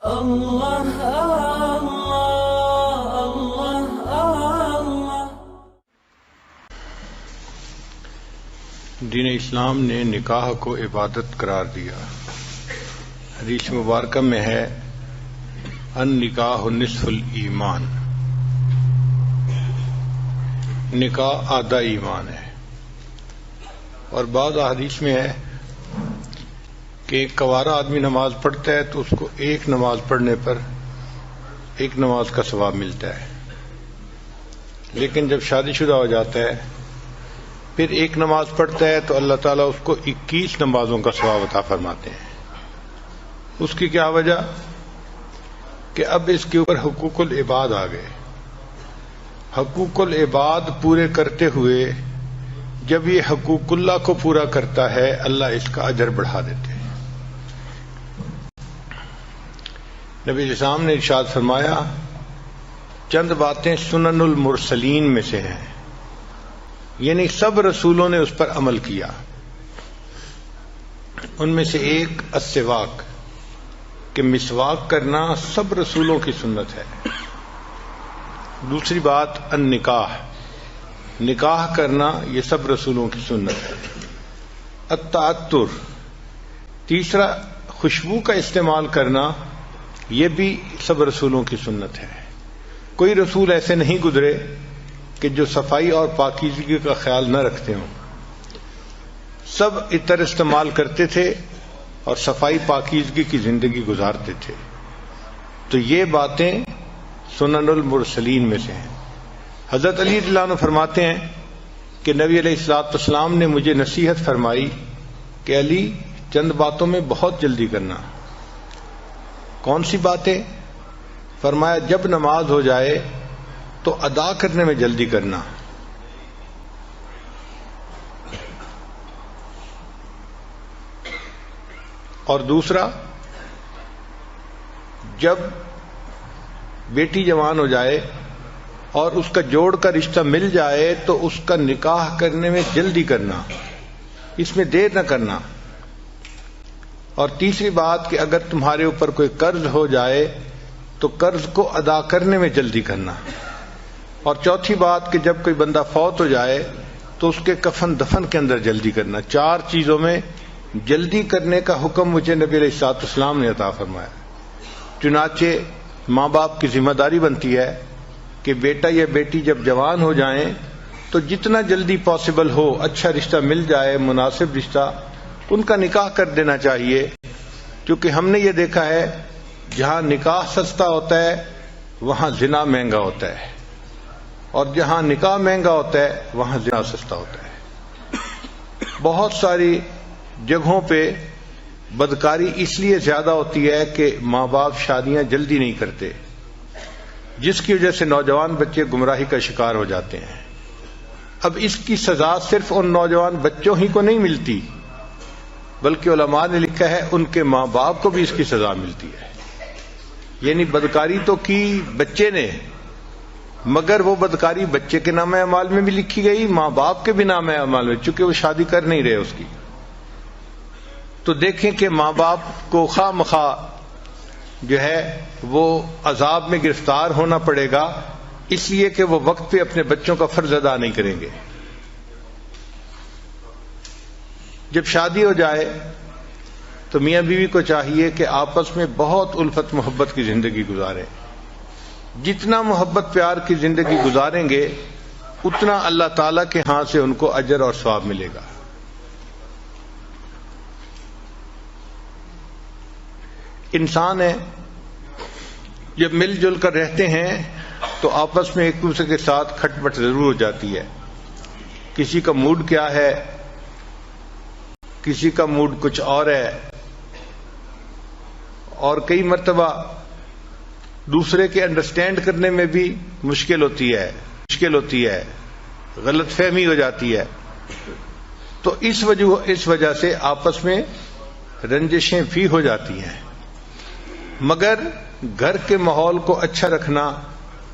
اللہ اللہ اللہ اللہ۔ دین اسلام نے نکاح کو عبادت قرار دیا۔ حدیث مبارکہ میں ہے النکاح نصف الایمان، نکاح آدھا ایمان ہے۔ اور بعض احادیث میں ہے کہ ایک کوارا آدمی نماز پڑھتا ہے تو اس کو ایک نماز پڑھنے پر ایک نماز کا ثواب ملتا ہے، لیکن جب شادی شدہ ہو جاتا ہے پھر ایک نماز پڑھتا ہے تو اللہ تعالیٰ اس کو 21 نمازوں کا ثواب عطا فرماتے ہیں۔ اس کی کیا وجہ؟ کہ اب اس کے اوپر حقوق العباد آ گئے۔ حقوق العباد پورے کرتے ہوئے جب یہ حقوق اللہ کو پورا کرتا ہے اللہ اس کا اجر بڑھا دیتے ہیں۔ نبی اسلام نے ارشاد فرمایا چند باتیں سنن المرسلین میں سے ہیں، یعنی سب رسولوں نے اس پر عمل کیا۔ ان میں سے ایک السواک، کہ مسواک کرنا سب رسولوں کی سنت ہے۔ دوسری بات النکاح، نکاح کرنا یہ سب رسولوں کی سنت ہے۔ التعطر، تیسرا خوشبو کا استعمال کرنا یہ بھی سب رسولوں کی سنت ہے۔ کوئی رسول ایسے نہیں گزرے کہ جو صفائی اور پاکیزگی کا خیال نہ رکھتے ہوں، سب عطر استعمال کرتے تھے اور صفائی پاکیزگی کی زندگی گزارتے تھے۔ تو یہ باتیں سنن المرسلین میں سے ہیں۔ حضرت علی رضی اللہ عنہ فرماتے ہیں کہ نبی علیہ الصلوۃ والسلام نے مجھے نصیحت فرمائی کہ علی چند باتوں میں بہت جلدی کرنا۔ کون سی باتیں؟ فرمایا جب نماز ہو جائے تو ادا کرنے میں جلدی کرنا، اور دوسرا جب بیٹی جوان ہو جائے اور اس کا جوڑ کا رشتہ مل جائے تو اس کا نکاح کرنے میں جلدی کرنا، اس میں دیر نہ کرنا۔ اور تیسری بات کہ اگر تمہارے اوپر کوئی قرض ہو جائے تو قرض کو ادا کرنے میں جلدی کرنا۔ اور چوتھی بات کہ جب کوئی بندہ فوت ہو جائے تو اس کے کفن دفن کے اندر جلدی کرنا۔ 4 چیزوں میں جلدی کرنے کا حکم مجھے نبی علیہ الصلوۃ والسلام نے عطا فرمایا۔ چنانچہ ماں باپ کی ذمہ داری بنتی ہے کہ بیٹا یا بیٹی جب جوان ہو جائیں تو جتنا جلدی پاسبل ہو، اچھا رشتہ مل جائے، مناسب رشتہ، ان کا نکاح کر دینا چاہیے، کیونکہ ہم نے یہ دیکھا ہے جہاں نکاح سستا ہوتا ہے وہاں زنا مہنگا ہوتا ہے، اور جہاں نکاح مہنگا ہوتا ہے وہاں زنا سستا ہوتا ہے۔ بہت ساری جگہوں پہ بدکاری اس لیے زیادہ ہوتی ہے کہ ماں باپ شادیاں جلدی نہیں کرتے، جس کی وجہ سے نوجوان بچے گمراہی کا شکار ہو جاتے ہیں۔ اب اس کی سزا صرف ان نوجوان بچوں ہی کو نہیں ملتی، بلکہ علماء نے لکھا ہے ان کے ماں باپ کو بھی اس کی سزا ملتی ہے۔ یعنی بدکاری تو کی بچے نے، مگر وہ بدکاری بچے کے نام اعمال میں بھی لکھی گئی، ماں باپ کے بھی نام اعمال میں، چونکہ وہ شادی کر نہیں رہے اس کی۔ تو دیکھیں کہ ماں باپ کو خواہ مخواہ جو ہے وہ عذاب میں گرفتار ہونا پڑے گا، اس لیے کہ وہ وقت پہ اپنے بچوں کا فرض ادا نہیں کریں گے۔ جب شادی ہو جائے تو میاں بیوی کو چاہیے کہ آپس میں بہت الفت محبت کی زندگی گزاریں۔ جتنا محبت پیار کی زندگی گزاریں گے اتنا اللہ تعالیٰ کے ہاں سے ان کو اجر اور ثواب ملے گا۔ انسان ہے، جب مل جل کر رہتے ہیں تو آپس میں ایک دوسرے کے ساتھ کھٹ پٹ ضرور ہو جاتی ہے۔ کسی کا موڈ کیا ہے، کسی کا موڈ کچھ اور ہے، اور کئی مرتبہ دوسرے کے انڈرسٹینڈ کرنے میں بھی مشکل ہوتی ہے، غلط فہمی ہو جاتی ہے۔ تو اس وجہ سے آپس میں رنجشیں بھی ہو جاتی ہیں۔ مگر گھر کے ماحول کو اچھا رکھنا،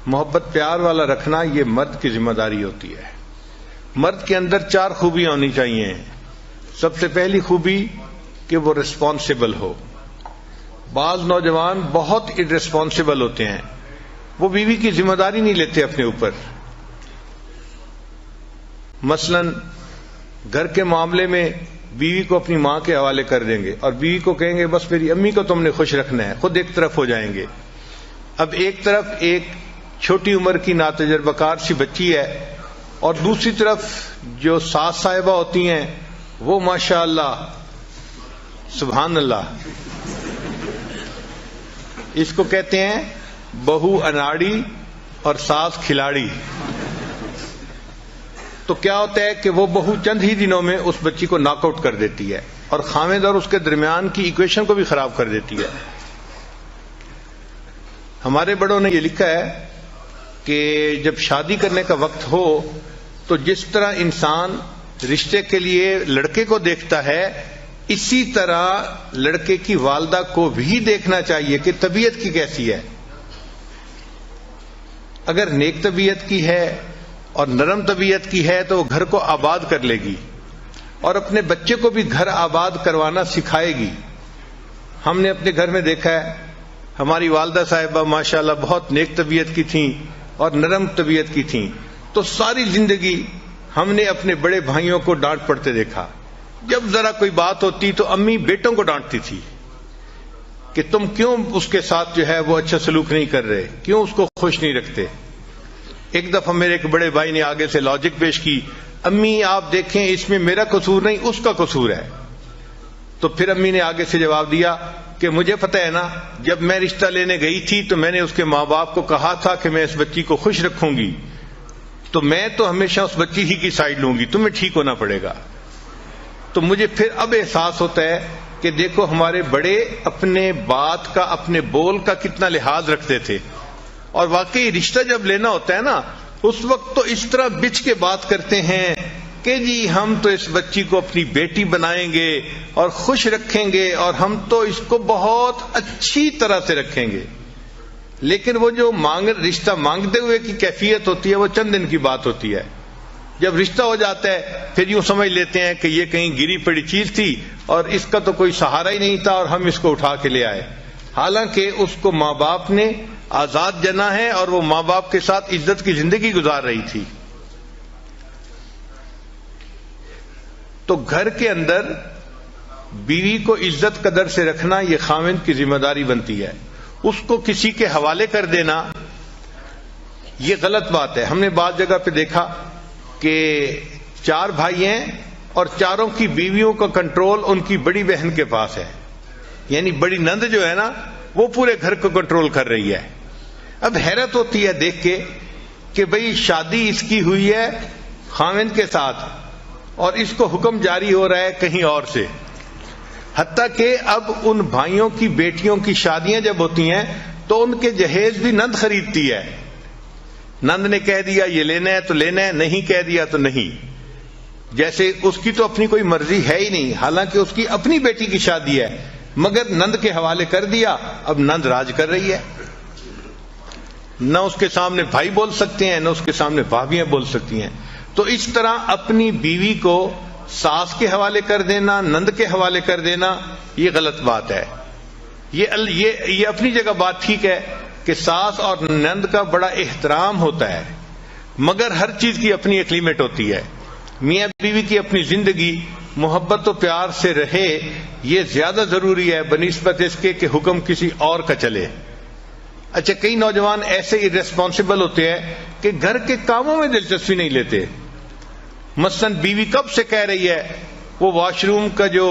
محبت پیار والا رکھنا، یہ مرد کی ذمہ داری ہوتی ہے۔ مرد کے اندر 4 خوبیاں ہونی چاہیے۔ سب سے پہلی خوبی کہ وہ ریسپانسبل ہو، بعض نوجوان بہت irresponsible ہوتے ہیں، وہ بیوی کی ذمہ داری نہیں لیتے اپنے اوپر. مثلا گھر کے معاملے میں بیوی کو اپنی ماں کے حوالے کر دیں گے اور بیوی کو کہیں گے بس میری امی کو تم نے خوش رکھنا ہے، خود ایک طرف ہو جائیں گے. اب ایک طرف ایک چھوٹی عمر کی ناتجربہ کار سی بچی ہے اور دوسری طرف جو ساس صاحبہ ہوتی ہیں وہ ماشاء اللہ سبحان اللہ، اس کو کہتے ہیں بہو اناڑی اور ساس کھلاڑی. تو کیا ہوتا ہے کہ وہ بہو چند ہی دنوں میں اس بچی کو ناک آؤٹ کر دیتی ہے اور خاوند اور اس کے درمیان کی ایکویشن کو بھی خراب کر دیتی ہے. ہمارے بڑوں نے یہ لکھا ہے کہ جب شادی کرنے کا وقت ہو تو جس طرح انسان رشتے کے لیے لڑکے کو دیکھتا ہے، اسی طرح لڑکے کی والدہ کو بھی دیکھنا چاہیے کہ طبیعت کی کیسی ہے. اگر نیک طبیعت کی ہے اور نرم طبیعت کی ہے تو وہ گھر کو آباد کر لے گی اور اپنے بچے کو بھی گھر آباد کروانا سکھائے گی. ہم نے اپنے گھر میں دیکھا ہے ہماری والدہ صاحبہ ماشاءاللہ بہت نیک طبیعت کی تھیں اور نرم طبیعت کی تھیں، تو ساری زندگی ہم نے اپنے بڑے بھائیوں کو ڈانٹ پڑتے دیکھا. جب ذرا کوئی بات ہوتی تو امی بیٹوں کو ڈانٹتی تھی کہ تم کیوں اس کے ساتھ جو ہے وہ اچھا سلوک نہیں کر رہے، کیوں اس کو خوش نہیں رکھتے. ایک دفعہ میرے ایک بڑے بھائی نے آگے سے لاجک پیش کی، امی آپ دیکھیں اس میں میرا قصور نہیں اس کا قصور ہے. تو پھر امی نے آگے سے جواب دیا کہ مجھے پتہ ہے نا، جب میں رشتہ لینے گئی تھی تو میں نے اس کے ماں باپ کو کہا تھا کہ میں اس بچی کو خوش رکھوں گی، تو میں تو ہمیشہ اس بچی ہی کی سائڈ لوں گی، تمہیں ٹھیک ہونا پڑے گا. تو مجھے پھر اب احساس ہوتا ہے کہ دیکھو ہمارے بڑے اپنے بات کا اپنے بول کا کتنا لحاظ رکھتے تھے، اور واقعی رشتہ جب لینا ہوتا ہے نا اس وقت تو اس طرح بچ کے بات کرتے ہیں کہ جی ہم تو اس بچی کو اپنی بیٹی بنائیں گے اور خوش رکھیں گے اور ہم تو اس کو بہت اچھی طرح سے رکھیں گے. لیکن وہ جو رشتہ مانگتے ہوئے کی کیفیت ہوتی ہے وہ چند دن کی بات ہوتی ہے. جب رشتہ ہو جاتا ہے پھر یوں سمجھ لیتے ہیں کہ یہ کہیں گری پڑی چیز تھی اور اس کا تو کوئی سہارا ہی نہیں تھا اور ہم اس کو اٹھا کے لے آئے، حالانکہ اس کو ماں باپ نے آزاد جنا ہے اور وہ ماں باپ کے ساتھ عزت کی زندگی گزار رہی تھی. تو گھر کے اندر بیوی کو عزت قدر سے رکھنا یہ خاوند کی ذمہ داری بنتی ہے. اس کو کسی کے حوالے کر دینا یہ غلط بات ہے. ہم نے بعض جگہ پہ دیکھا کہ 4 بھائی ہیں اور چاروں کی بیویوں کا کنٹرول ان کی بڑی بہن کے پاس ہے، یعنی بڑی نند جو ہے نا وہ پورے گھر کو کنٹرول کر رہی ہے. اب حیرت ہوتی ہے دیکھ کے کہ بھئی شادی اس کی ہوئی ہے خاوند کے ساتھ اور اس کو حکم جاری ہو رہا ہے کہیں اور سے. حتیٰ کہ اب ان بھائیوں کی بیٹیوں کی شادیاں جب ہوتی ہیں تو ان کے جہیز بھی نند خریدتی ہے. نند نے کہہ دیا یہ لینا ہے تو لینا ہے، نہیں کہہ دیا تو نہیں. جیسے اس کی تو اپنی کوئی مرضی ہے ہی نہیں، حالانکہ اس کی اپنی بیٹی کی شادی ہے مگر نند کے حوالے کر دیا. اب نند راج کر رہی ہے، نہ اس کے سامنے بھائی بول سکتے ہیں نہ اس کے سامنے بھابیاں بول سکتی ہیں. تو اس طرح اپنی بیوی کو ساس کے حوالے کر دینا، نند کے حوالے کر دینا یہ غلط بات ہے. یہ اپنی جگہ بات ٹھیک ہے کہ ساس اور نند کا بڑا احترام ہوتا ہے، مگر ہر چیز کی اپنی ایک لیمٹ ہوتی ہے. میاں بیوی کی اپنی زندگی محبت و پیار سے رہے یہ زیادہ ضروری ہے بنسبت اس کے کہ حکم کسی اور کا چلے. اچھا کئی نوجوان ایسے irresponsible ہوتے ہیں کہ گھر کے کاموں میں دلچسپی نہیں لیتے. مثلا بیوی کب سے کہہ رہی ہے وہ واش روم کا جو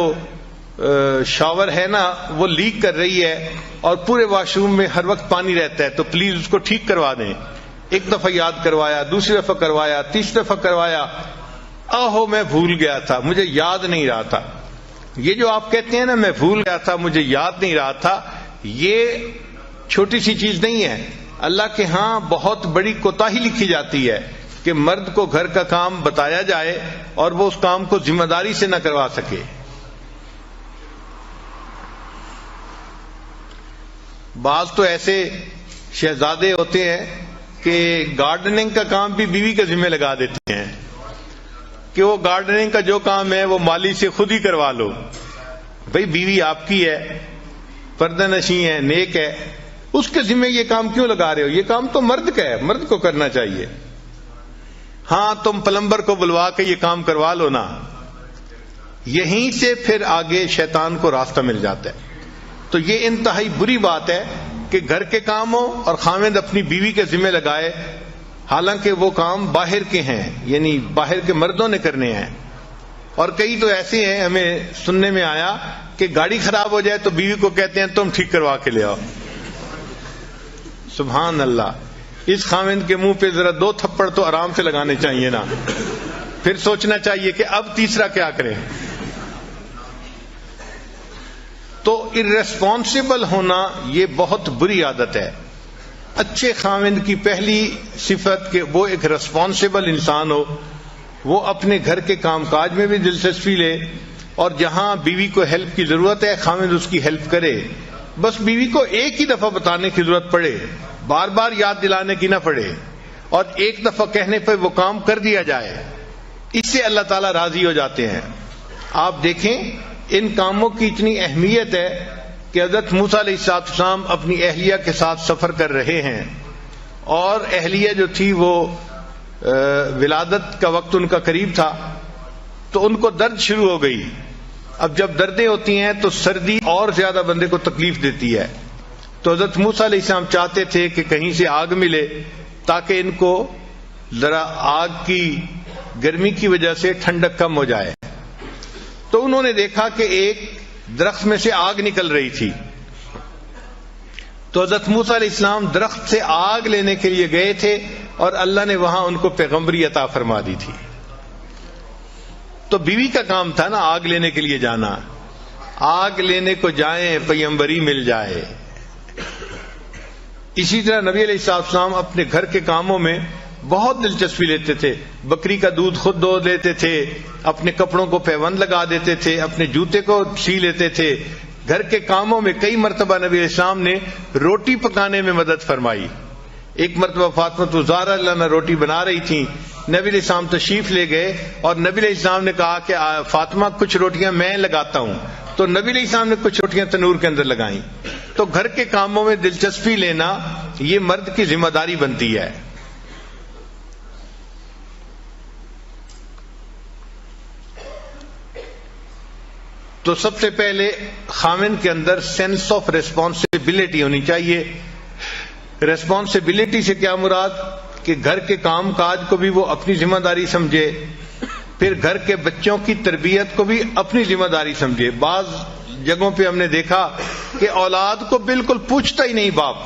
شاور ہے نا وہ لیک کر رہی ہے اور پورے واش روم میں ہر وقت پانی رہتا ہے تو پلیز اس کو ٹھیک کروا دیں. ایک دفعہ یاد کروایا، دوسری دفعہ کروایا، تیسری دفعہ کروایا، آہو میں بھول گیا تھا، مجھے یاد نہیں رہا تھا. یہ جو آپ کہتے ہیں نا میں بھول گیا تھا مجھے یاد نہیں رہا تھا، یہ چھوٹی سی چیز نہیں ہے. اللہ کے ہاں بہت بڑی کوتاہی لکھی جاتی ہے کہ مرد کو گھر کا کام بتایا جائے اور وہ اس کام کو ذمہ داری سے نہ کروا سکے. بعض تو ایسے شہزادے ہوتے ہیں کہ گارڈننگ کا کام بھی بیوی کے ذمہ لگا دیتے ہیں کہ وہ گارڈننگ کا جو کام ہے وہ مالی سے خود ہی کروا لو. بھئی بیوی آپ کی ہے، پردہ نشیں ہے، نیک ہے، اس کے ذمہ یہ کام کیوں لگا رہے ہو؟ یہ کام تو مرد کا ہے، مرد کو کرنا چاہیے. ہاں تم پلمبر کو بلوا کے یہ کام کروا لو نا. یہیں سے پھر آگے شیطان کو راستہ مل جاتا ہے. تو یہ انتہائی بری بات ہے کہ گھر کے کام ہو اور خاوند اپنی بیوی کے ذمہ لگائے، حالانکہ وہ کام باہر کے ہیں، یعنی باہر کے مردوں نے کرنے ہیں. اور کئی تو ایسے ہیں، ہمیں سننے میں آیا کہ گاڑی خراب ہو جائے تو بیوی کو کہتے ہیں تم ٹھیک کروا کے لے آؤ. سبحان اللہ. اس خاوند کے منہ پہ ذرا 2 تھپڑ تو آرام سے لگانے چاہیے نا، پھر سوچنا چاہیے کہ اب تیسرا کیا کریں. تو ارریسپانسبل ہونا یہ بہت بری عادت ہے. اچھے خاوند کی پہلی صفت کہ وہ ایک ریسپانسبل انسان ہو، وہ اپنے گھر کے کام کاج میں بھی دلچسپی لے، اور جہاں بیوی کو ہیلپ کی ضرورت ہے خاوند اس کی ہیلپ کرے. بس بیوی کو ایک ہی دفعہ بتانے کی ضرورت پڑے، بار بار یاد دلانے کی نہ پڑے، اور ایک دفعہ کہنے پہ وہ کام کر دیا جائے. اس سے اللہ تعالیٰ راضی ہو جاتے ہیں. آپ دیکھیں ان کاموں کی اتنی اہمیت ہے کہ حضرت موسیٰ علیہ السلام اپنی اہلیہ کے ساتھ سفر کر رہے ہیں، اور اہلیہ جو تھی وہ ولادت کا وقت ان کا قریب تھا، تو ان کو درد شروع ہو گئی. اب جب دردیں ہوتی ہیں تو سردی اور زیادہ بندے کو تکلیف دیتی ہے. تو حضرت موسیٰ علیہ السلام چاہتے تھے کہ کہیں سے آگ ملے تاکہ ان کو ذرا آگ کی گرمی کی وجہ سے ٹھنڈک کم ہو جائے. تو انہوں نے دیکھا کہ ایک درخت میں سے آگ نکل رہی تھی. تو حضرت موسیٰ علیہ السلام درخت سے آگ لینے کے لیے گئے تھے، اور اللہ نے وہاں ان کو پیغمبری عطا فرما دی تھی. تو بیوی کا کام تھا نا آگ لینے کے لیے جانا. آگ لینے کو جائیں پیغمبری مل جائے. اسی طرح نبی علیہ السلام اپنے گھر کے کاموں میں بہت دلچسپی لیتے تھے. بکری کا دودھ خود دو لیتے تھے، اپنے کپڑوں کو پیوند لگا دیتے تھے، اپنے جوتے کو سی لیتے تھے. گھر کے کاموں میں کئی مرتبہ نبی علیہ السلام نے روٹی پکانے میں مدد فرمائی. ایک مرتبہ فاطمہ الزہرا اللہ نے روٹی بنا رہی تھی، نبی علیہ السلام تشریف لے گئے، اور نبی علیہ السلام نے کہا کہ فاطمہ کچھ روٹیاں میں لگاتا ہوں. تو نبی علیہ السلام نے کچھ روٹیاں تنور کے اندر لگائیں. تو گھر کے کاموں میں دلچسپی لینا یہ مرد کی ذمہ داری بنتی ہے. تو سب سے پہلے خاوند کے اندر سینس آف ریسپانسبلٹی ہونی چاہیے. ریسپانسبلٹی سے کیا مراد؟ کہ گھر کے کام کاج کو بھی وہ اپنی ذمہ داری سمجھے، پھر گھر کے بچوں کی تربیت کو بھی اپنی ذمہ داری سمجھے. بعض جگہوں پہ ہم نے دیکھا کہ اولاد کو بالکل پوچھتا ہی نہیں باپ،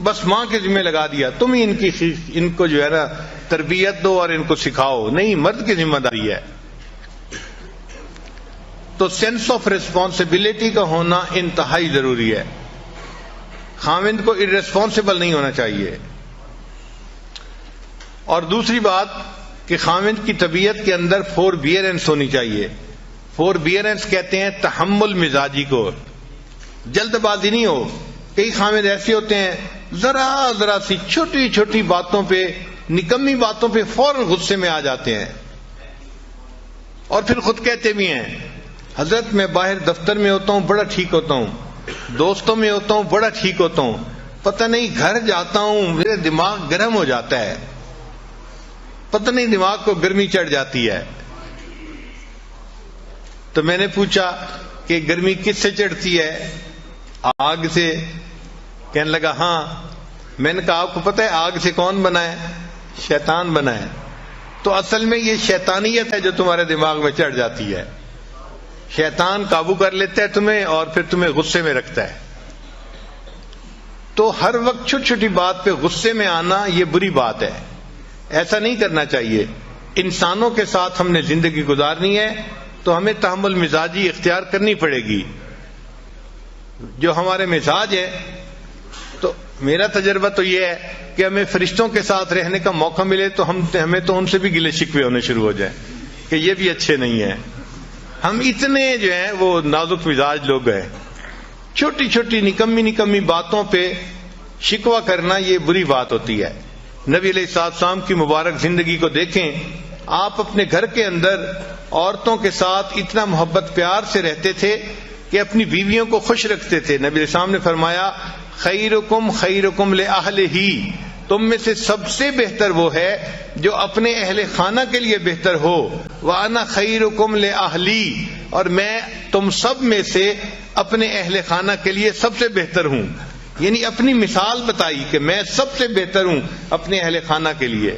بس ماں کے ذمہ لگا دیا، تم ہی ان کو جو ہے نا تربیت دو اور ان کو سکھاؤ. نہیں، مرد کی ذمہ داری ہے. تو سینس آف ریسپانسبلٹی کا ہونا انتہائی ضروری ہے. خاوند کو ارریسپانسبل نہیں ہونا چاہیے. اور دوسری بات کہ خاوند کی طبیعت کے اندر فوربیئرنس ہونی چاہیے. فوربیئرنس کہتے ہیں تحمل مزاجی کو. جلد بازی نہیں ہو. کئی خاوند ایسے ہوتے ہیں ذرا سی چھوٹی چھوٹی باتوں پہ، نکمی باتوں پہ فوراً غصے میں آ جاتے ہیں، اور پھر خود کہتے بھی ہیں حضرت میں باہر دفتر میں ہوتا ہوں بڑا ٹھیک ہوتا ہوں، دوستوں میں ہوتا ہوں بڑا ٹھیک ہوتا ہوں، پتہ نہیں گھر جاتا ہوں میرے دماغ گرم ہو جاتا ہے، پتہ نہیں دماغ کو گرمی چڑھ جاتی ہے. تو میں نے پوچھا کہ گرمی کس سے چڑھتی ہے؟ آگ سے. کہنے لگا ہاں. میں نے کہا آپ کو پتہ ہے آگ سے کون بنا ہے؟ شیطان بنا ہے. تو اصل میں یہ شیطانیت ہے جو تمہارے دماغ میں چڑھ جاتی ہے. شیطان قابو کر لیتا ہے تمہیں اور پھر تمہیں غصے میں رکھتا ہے. تو ہر وقت چھوٹی چھوٹی بات پہ غصے میں آنا یہ بری بات ہے. ایسا نہیں کرنا چاہیے. انسانوں کے ساتھ ہم نے زندگی گزارنی ہے تو ہمیں تحمل مزاجی اختیار کرنی پڑے گی. جو ہمارے مزاج ہے، تو میرا تجربہ تو یہ ہے کہ ہمیں فرشتوں کے ساتھ رہنے کا موقع ملے تو ہمیں تو ان سے بھی گلے شکوے ہونے شروع ہو جائیں کہ یہ بھی اچھے نہیں ہیں. ہم اتنے جو ہیں وہ نازک مزاج لوگ ہیں. چھوٹی چھوٹی نکمی باتوں پہ شکوہ کرنا یہ بری بات ہوتی ہے. نبی علیہ السلام کی مبارک زندگی کو دیکھیں. آپ اپنے گھر کے اندر عورتوں کے ساتھ اتنا محبت پیار سے رہتے تھے کہ اپنی بیویوں کو خوش رکھتے تھے. نبی علیہ السلام نے فرمایا خیرکم خیرکم لأہلہ، تم میں سے سب سے بہتر وہ ہے جو اپنے اہل خانہ کے لیے بہتر ہو. وَأَنَا خَيْرُكُمْ لِأَهْلِي، اور میں تم سب میں سے اپنے اہل خانہ کے لیے سب سے بہتر ہوں. یعنی اپنی مثال بتائی کہ میں سب سے بہتر ہوں اپنے اہل خانہ کے لیے.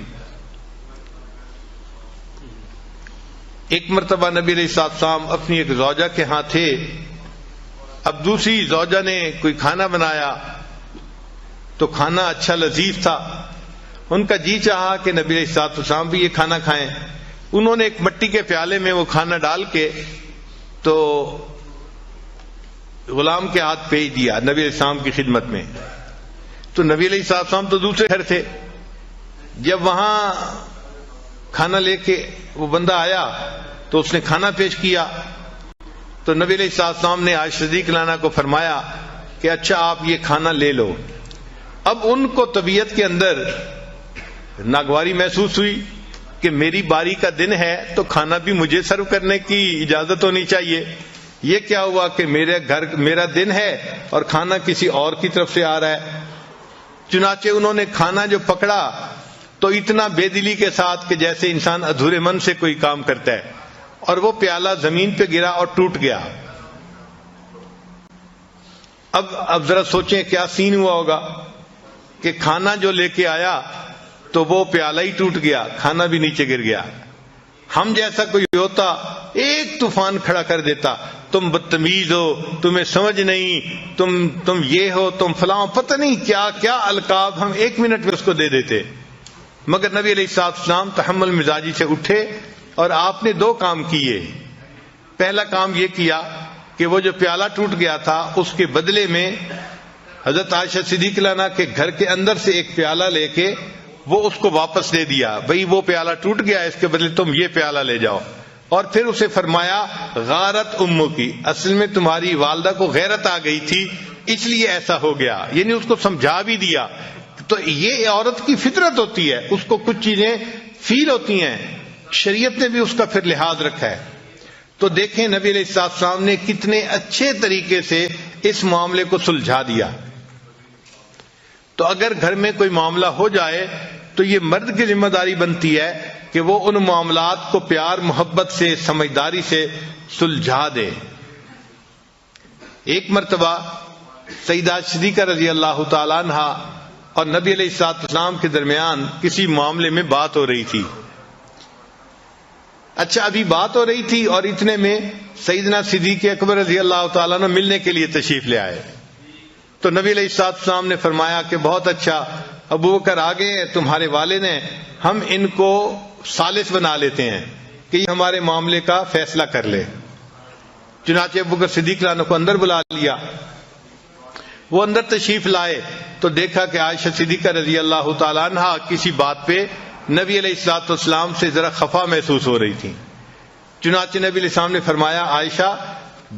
ایک مرتبہ نبی علیہ السلام اپنی ایک زوجہ کے ہاں تھے. اب دوسری زوجہ نے کوئی کھانا بنایا تو کھانا اچھا لذیذ تھا. ان کا جی چاہا کہ نبی علیہ السلام بھی یہ کھانا کھائیں. انہوں نے ایک مٹی کے پیالے میں وہ کھانا ڈال کے تو غلام کے ہاتھ بھیج دیا نبی علیہ السلام کی خدمت میں. تو نبی علیہ السلام تو دوسرے گھر تھے. جب وہاں کھانا لے کے وہ بندہ آیا تو اس نے کھانا پیش کیا تو نبی علیہ السلام نے عائشہ صدیقہ عنہا کو فرمایا کہ اچھا آپ یہ کھانا لے لو. اب ان کو طبیعت کے اندر ناگواری محسوس ہوئی کہ میری باری کا دن ہے تو کھانا بھی مجھے سرو کرنے کی اجازت ہونی چاہیے. یہ کیا ہوا کہ میرا دن ہے اور کھانا کسی اور کی طرف سے آ رہا ہے. چنانچہ انہوں نے کھانا جو پکڑا تو اتنا بے دلی کے ساتھ کہ جیسے انسان ادھورے من سے کوئی کام کرتا ہے، اور وہ پیالہ زمین پہ گرا اور ٹوٹ گیا. اب ذرا سوچیں کیا سین ہوا ہوگا کہ کھانا جو لے کے آیا تو وہ پیالہ ہی ٹوٹ گیا، کھانا بھی نیچے گر گیا. ہم جیسا کوئی ہوتا ایک طوفان کھڑا کر دیتا، تم بدتمیز ہو، تمہیں سمجھ نہیں، تم یہ ہو، تم فلاں، پتہ نہیں کیا کیا القاب ہم ایک منٹ میں اس کو دے دیتے. مگر نبی علیہ السلام تحمل مزاجی سے اٹھے اور آپ نے دو کام کیے. پہلا کام یہ کیا کہ وہ جو پیالہ ٹوٹ گیا تھا اس کے بدلے میں حضرت عائشہ صدیقہ عنہا کے گھر کے اندر سے ایک پیالہ لے کے وہ اس کو واپس دے دیا. بھئی وہ پیالہ ٹوٹ گیا، اس کے بدلے تم یہ پیالہ لے جاؤ. اور پھر اسے فرمایا غارت امو کی، اصل میں تمہاری والدہ کو غیرت آ گئی تھی اس لیے ایسا ہو گیا. یعنی اس کو سمجھا بھی دیا. تو یہ عورت کی فطرت ہوتی ہے، اس کو کچھ چیزیں فیل ہوتی ہیں، شریعت نے بھی اس کا پھر لحاظ رکھا ہے. تو دیکھیں نبی علیہ السلام نے کتنے اچھے طریقے سے اس معاملے کو سلجھا دیا. تو اگر گھر میں کوئی معاملہ ہو جائے تو یہ مرد کی ذمہ داری بنتی ہے کہ وہ ان معاملات کو پیار محبت سے سمجھداری سے سلجھا دے. ایک مرتبہ سیدہ صدیقہ رضی اللہ تعالی عنہا اور نبی علیہ السلام کے درمیان کسی معاملے میں بات ہو رہی تھی. اچھا ابھی بات ہو رہی تھی اور اتنے میں سیدنا صدیق اکبر رضی اللہ تعالیٰ عنہ ملنے کے لیے تشریف لے آئے. تو نبی علیہ السلام نے فرمایا کہ بہت اچھا، ابو بکر آگے ہیں، تمہارے والد ہیں، ہم ان کو ثالث بنا لیتے ہیں کہ یہ ہمارے معاملے کا فیصلہ کر لے. چنانچہ ابو بکر صدیق عنہ کو اندر بلا لیا. وہ اندر تشریف لائے تو دیکھا کہ عائشہ صدیقہ رضی اللہ تعالی عنہا کسی بات پہ نبی علیہ السلام سے ذرا خفا محسوس ہو رہی تھی. چنانچہ نبی علیہ السلام نے فرمایا عائشہ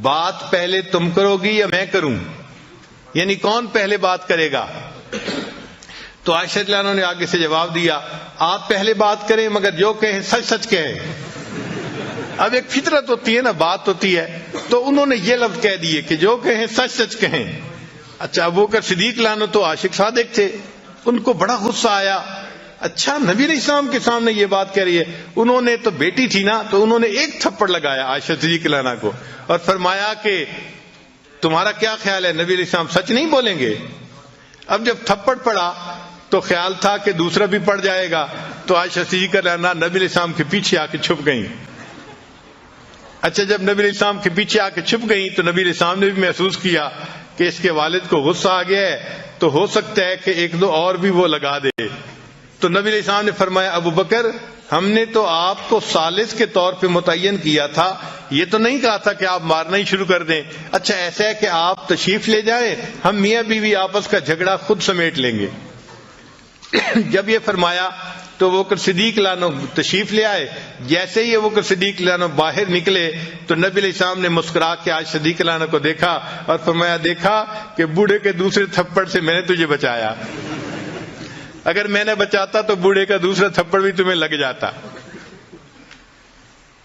بات پہلے تم کرو گی یا میں کروں؟ یعنی کون پہلے بات کرے گا؟ تو عائشہ رضی اللہ عنہا نے آگے سے جواب دیا آپ پہلے بات کریں مگر جو کہیں سچ سچ کہیں. اب ایک فطرت ہوتی ہے نا، بات ہوتی ہے، تو انہوں نے یہ لفظ کہہ دیے کہ جو کہیں سچ سچ کہیں. اچھا ابو بکر صدیق عنہ تو عاشق صادق تھے، ان کو بڑا غصہ آیا. اچھا نبی علیہ السلام کے سامنے یہ بات کہہ رہی ہے. انہوں نے تو بیٹی تھی نا، تو انہوں نے ایک تھپڑ لگایا عائشہ صدیقہ عنہ کو اور فرمایا کہ تمہارا کیا خیال ہے نبی علیہ السلام سچ نہیں بولیں گے؟ اب جب تھپڑ پڑا تو خیال تھا کہ دوسرا بھی پڑ جائے گا، تو عائشہ صدیقہ عنہ نبی علیہ السلام کے پیچھے آ کے چھپ گئیں. اچھا جب نبی علیہ السلام کے پیچھے آ کے چھپ گئیں تو نبی علیہ السلام نے بھی محسوس کیا کہ اس کے والد کو غصہ آ گیا ہے، تو ہو سکتا ہے کہ ایک دو اور بھی وہ لگا دے. تو نبی علیہ السلام نے فرمایا ابو بکر ہم نے تو آپ کو ثالث کے طور پہ متعین کیا تھا، یہ تو نہیں کہا تھا کہ آپ مارنا ہی شروع کر دیں. اچھا ایسا ہے کہ آپ تشریف لے جائیں، ہم میاں بیوی آپس کا جھگڑا خود سمیٹ لیں گے. جب یہ فرمایا تو وہ صدیق عنہ تشریف لے آئے. جیسے ہی وہ صدیق عنہ باہر نکلے تو نبی علیہ السلام نے مسکرا کے آج صدیق عنہ کو دیکھا اور فرمایا دیکھا کہ بوڑھے کے دوسرے تھپڑ سے میں نے تجھے بچایا، اگر میں نے بچاتا تو بوڑھے کا دوسرا تھپڑ بھی تمہیں لگ جاتا.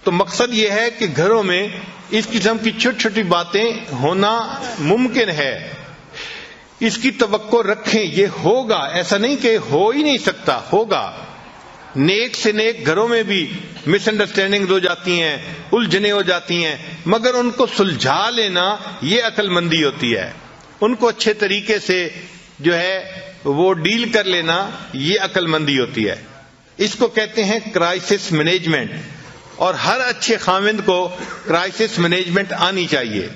تو مقصد یہ ہے کہ گھروں میں اس قسم کی چھوٹی چھوٹی باتیں ہونا ممکن ہے، اس کی توقع رکھیں، یہ ہوگا، ایسا نہیں کہ ہو ہی نہیں سکتا، ہوگا۔ نیک سے نیک گھروں میں بھی مس انڈرسٹینڈنگ ہو جاتی ہیں، الجھنیں ہو جاتی ہیں، مگر ان کو سلجھا لینا یہ عقل مندی ہوتی ہے، ان کو اچھے طریقے سے جو ہے وہ ڈیل کر لینا یہ عقل مندی ہوتی ہے۔ اس کو کہتے ہیں کرائسس مینجمنٹ، اور ہر اچھے خاوند کو کرائسس مینجمنٹ آنی چاہیے،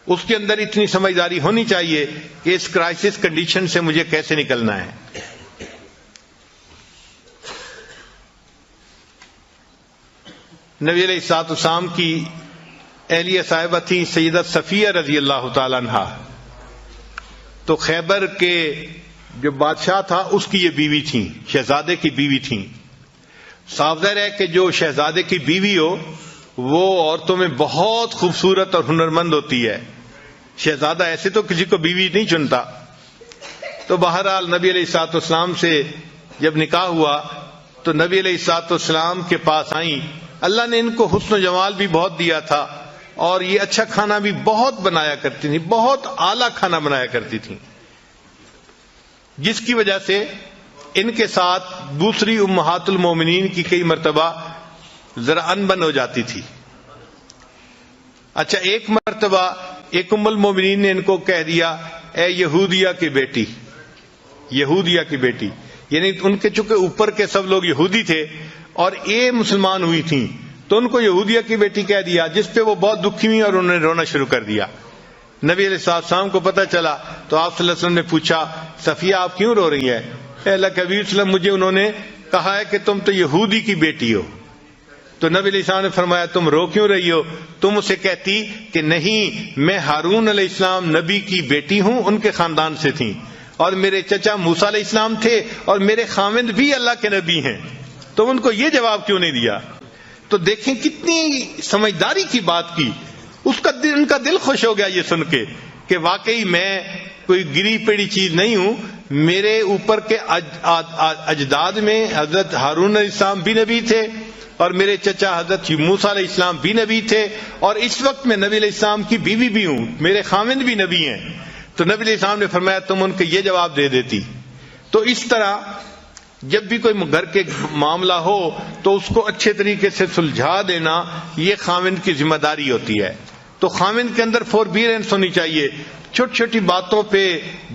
اس کے اندر اتنی سمجھداری ہونی چاہیے کہ اس کرائسس کنڈیشن سے مجھے کیسے نکلنا ہے۔ نبی علیہ الصلوۃ والسلام کی اہلیہ صاحبہ تھی سیدہ صفیہ رضی اللہ تعالی عنہا، تو خیبر کے جو بادشاہ تھا اس کی یہ بیوی تھیں، شہزادے کی بیوی تھیں۔ صاف ظاہر ہے کہ جو شہزادے کی بیوی ہو وہ عورتوں میں بہت خوبصورت اور ہنرمند ہوتی ہے، شہزادہ ایسے تو کسی کو بیوی نہیں چنتا۔ تو بہرحال نبی علیہ الصلوۃ والسلام سے جب نکاح ہوا تو نبی علیہ الصلوۃ والسلام کے پاس آئیں، اللہ نے ان کو حسن و جمال بھی بہت دیا تھا اور یہ اچھا کھانا بھی بہت بنایا کرتی تھیں، بہت اعلیٰ کھانا بنایا کرتی تھیں، جس کی وجہ سے ان کے ساتھ دوسری امہات المومنین کی کئی مرتبہ ذرا انبن ہو جاتی تھی۔ اچھا، ایک مرتبہ ایک ام المومنین نے ان کو کہہ دیا، اے یہودیہ کی بیٹی، یہودیہ کی بیٹی، یعنی ان کے چونکہ اوپر کے سب لوگ یہودی تھے اور یہ مسلمان ہوئی تھیں تو ان کو یہودیہ کی بیٹی کہہ دیا، جس پہ وہ بہت دکھی ہوئی اور انہوں نے رونا شروع کر دیا۔ نبی علیہ السلام کو پتہ چلا تو آپ صلی اللہ علیہ وسلم نے پوچھا، صفیہ آپ کیوں رو رہی ہے؟ اے اللہ کے حبیب صلی اللہ علیہ وسلم، مجھے انہوں نے کہا ہے کہ تم تو یہودی کی بیٹی ہو۔ تو نبی علیہ السلام نے فرمایا، تم رو کیوں رہی ہو؟ تم اسے کہتی کہ نہیں، میں ہارون علیہ السلام نبی کی بیٹی ہوں، ان کے خاندان سے تھیں، اور میرے چچا موسیٰ علیہ السلام تھے اور میرے خاوند بھی اللہ کے نبی ہیں۔ تم ان کو یہ جواب کیوں نہیں دیا؟ تو دیکھیں کتنی سمجھداری کی بات کی، ان کا دل خوش ہو گیا یہ سن کے کہ واقعی میں کوئی گری پیڑی چیز نہیں ہوں، میرے اوپر کے اجداد میں حضرت ہارون علیہ السلام بھی نبی تھے اور میرے چچا حضرت موسیٰ علیہ السلام بھی نبی تھے، اور اس وقت میں نبی علیہ السلام کی بیوی بھی ہوں، میرے خاوند بھی نبی ہیں۔ تو نبی علیہ السلام نے فرمایا تم ان کو یہ جواب دے دیتی۔ تو اس طرح جب بھی کوئی گھر کے معاملہ ہو تو اس کو اچھے طریقے سے سلجھا دینا یہ خاوند کی ذمہ داری ہوتی ہے۔ تو خاوند کے اندر فوربیرنس ہونی چاہیے، چھوٹی چھوٹی باتوں پہ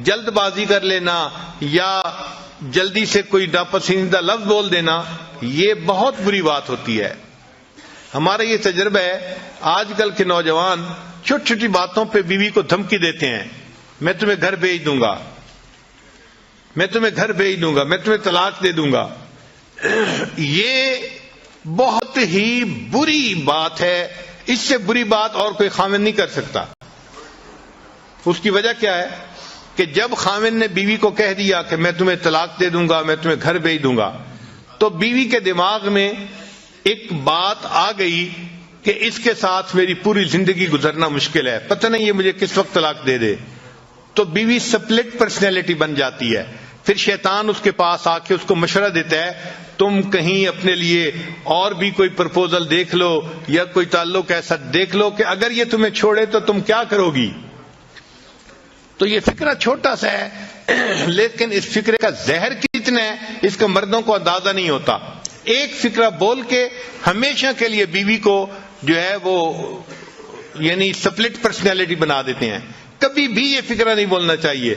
جلد بازی کر لینا یا جلدی سے کوئی ناپسندیدہ لفظ بول دینا یہ بہت بری بات ہوتی ہے۔ ہمارا یہ تجربہ ہے، آج کل کے نوجوان چھوٹی چھوٹی باتوں پہ بیوی کو دھمکی دیتے ہیں، میں تمہیں گھر بھیج دوں گا، میں تمہیں گھر بھیج دوں گا، میں تمہیں طلاق دے دوں گا۔ یہ بہت ہی بری بات ہے، اس سے بری بات اور کوئی خاوند نہیں کر سکتا۔ اس کی وجہ کیا ہے کہ جب خاوند نے بیوی کو کہہ دیا کہ میں تمہیں طلاق دے دوں گا، میں تمہیں گھر بھیج دوں گا، تو بیوی کے دماغ میں ایک بات آ گئی کہ اس کے ساتھ میری پوری زندگی گزرنا مشکل ہے، پتہ نہیں یہ مجھے کس وقت طلاق دے دے۔ تو بیوی سپلٹ پرسنالٹی بن جاتی ہے، پھر شیطان اس کے پاس آ کے اس کو مشورہ دیتا ہے تم کہیں اپنے لیے اور بھی کوئی پرپوزل دیکھ لو یا کوئی تعلق ایسا دیکھ لو کہ اگر یہ تمہیں چھوڑے تو تم کیا کرو گی۔ تو یہ فکرہ چھوٹا سا ہے لیکن اس فکرے کا زہر کتنا ہے اس کا مردوں کو اندازہ نہیں ہوتا۔ ایک فکرہ بول کے ہمیشہ کے لیے بیوی کو جو ہے وہ یعنی سپلٹ پرسنالٹی بنا دیتے ہیں۔ کبھی بھی یہ فکرہ نہیں بولنا چاہیے،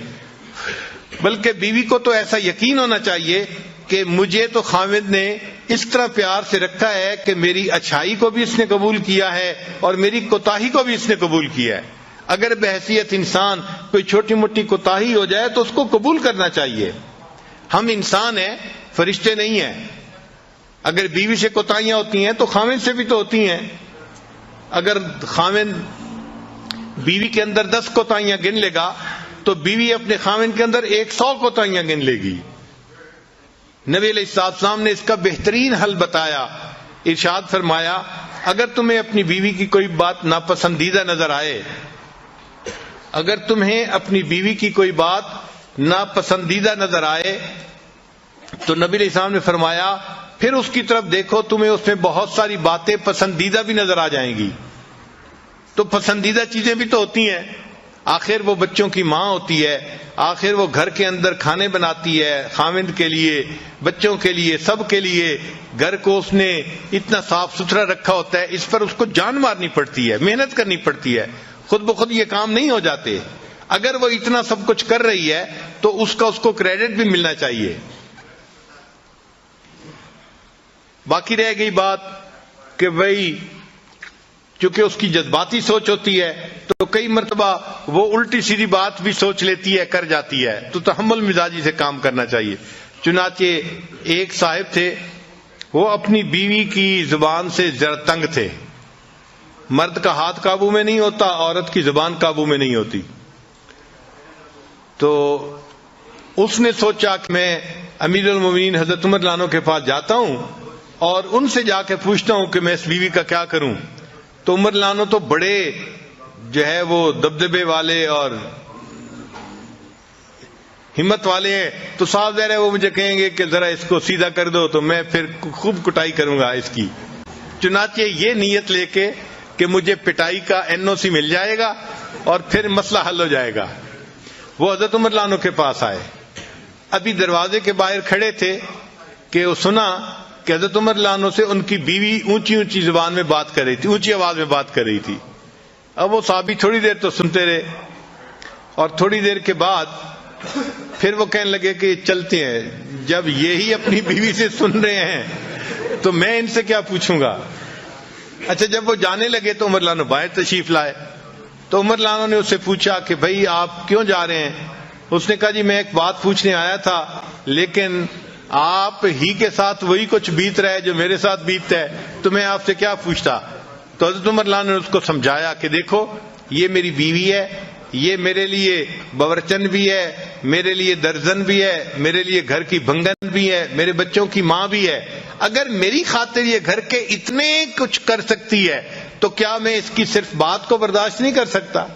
بلکہ بیوی کو تو ایسا یقین ہونا چاہیے کہ مجھے تو خاوند نے اس طرح پیار سے رکھا ہے کہ میری اچھائی کو بھی اس نے قبول کیا ہے اور میری کوتاہی کو بھی اس نے قبول کیا ہے۔ اگر بحیثیت انسان کوئی چھوٹی موٹی کوتاہی ہو جائے تو اس کو قبول کرنا چاہیے۔ ہم انسان ہیں، فرشتے نہیں ہیں۔ اگر بیوی سے کوتاہیاں ہوتی ہیں تو خاوند سے بھی تو ہوتی ہیں۔ اگر خاوند بیوی کے اندر 10 کوتاہیاں گن لے گا تو بیوی اپنے خاوند کے اندر 100 کوتاہیاں گن لے گی۔ نبی علیہ السلام نے اس کا بہترین حل بتایا، ارشاد فرمایا اگر تمہیں اپنی بیوی کی کوئی بات ناپسندیدہ نظر آئے، اگر تمہیں اپنی بیوی کی کوئی بات ناپسندیدہ نظر آئے تو نبی علیہ السلام نے فرمایا پھر اس کی طرف دیکھو، تمہیں اس میں بہت ساری باتیں پسندیدہ بھی نظر آ جائیں گی. تو پسندیدہ چیزیں بھی تو ہوتی ہیں. آخر وہ بچوں کی ماں ہوتی ہے، آخر وہ گھر کے اندر کھانے بناتی ہے، خاوند کے لیے، بچوں کے لیے، سب کے لیے. گھر کو اس نے اتنا صاف ستھرا رکھا ہوتا ہے، اس پر اس کو جان مارنی پڑتی ہے، محنت کرنی پڑتی ہے. خود بخود یہ کام نہیں ہو جاتے. اگر وہ اتنا سب کچھ کر رہی ہے تو اس کو کریڈٹ بھی ملنا چاہیے. باقی رہ گئی بات کہ بھئی چونکہ اس کی جذباتی سوچ ہوتی ہے تو کئی مرتبہ وہ الٹی سیدھی بات بھی سوچ لیتی ہے، کر جاتی ہے. تو تحمل مزاجی سے کام کرنا چاہیے. چنانچہ ایک صاحب تھے، وہ اپنی بیوی کی زبان سے ذرا تنگ تھے. مرد کا ہاتھ قابو میں نہیں ہوتا، عورت کی زبان قابو میں نہیں ہوتی. تو اس نے سوچا کہ میں امیر المومنین حضرت عمر رضی اللہ عنہ کے پاس جاتا ہوں اور ان سے جا کے پوچھتا ہوں کہ میں اس بیوی کا کیا کروں. تو عمر رضی اللہ عنہ تو بڑے جو ہے وہ دبدبے والے اور ہمت والے ہیں، تو صاف ظاہر ہے وہ مجھے کہیں گے کہ ذرا اس کو سیدھا کر دو، تو میں پھر خوب کٹائی کروں گا اس کی. چنانچہ یہ نیت لے کے کہ مجھے پٹائی کا NOC مل جائے گا اور پھر مسئلہ حل ہو جائے گا، وہ حضرت عمر رضی اللہ عنہ کے پاس آئے. ابھی دروازے کے باہر کھڑے تھے کہ وہ سنا کہ حضرت عمر رضی اللہ عنہ سے ان کی بیوی اونچی اونچی زبان میں بات کر رہی تھی، اونچی آواز میں بات کر رہی تھی. اب وہ صحابی تھوڑی دیر تو سنتے رہے اور تھوڑی دیر کے بعد پھر وہ کہنے لگے کہ چلتے ہیں، جب یہی اپنی بیوی سے سن رہے ہیں تو میں ان سے کیا پوچھوں گا. اچھا جب وہ جانے لگے تو عمر رضی اللہ عنہ باہر تشریف لائے. تو عمر رضی اللہ عنہ نے اس سے پوچھا کہ بھائی آپ کیوں جا رہے ہیں؟ اس نے کہا جی میں ایک بات پوچھنے آیا تھا، لیکن آپ ہی کے ساتھ وہی کچھ بیت رہا ہے جو میرے ساتھ بیتتا ہے، تو میں آپ سے کیا پوچھتا. تو حضرت عمر رضی اللہ عنہ نے اس کو سمجھایا کہ دیکھو یہ میری بیوی ہے، یہ میرے لیے باورچن بھی ہے، میرے لیے درزن بھی ہے، میرے لیے گھر کی بھنگن بھی ہے، میرے بچوں کی ماں بھی ہے. اگر میری خاطر یہ گھر کے اتنے کچھ کر سکتی ہے تو کیا میں اس کی صرف بات کو برداشت نہیں کر سکتا.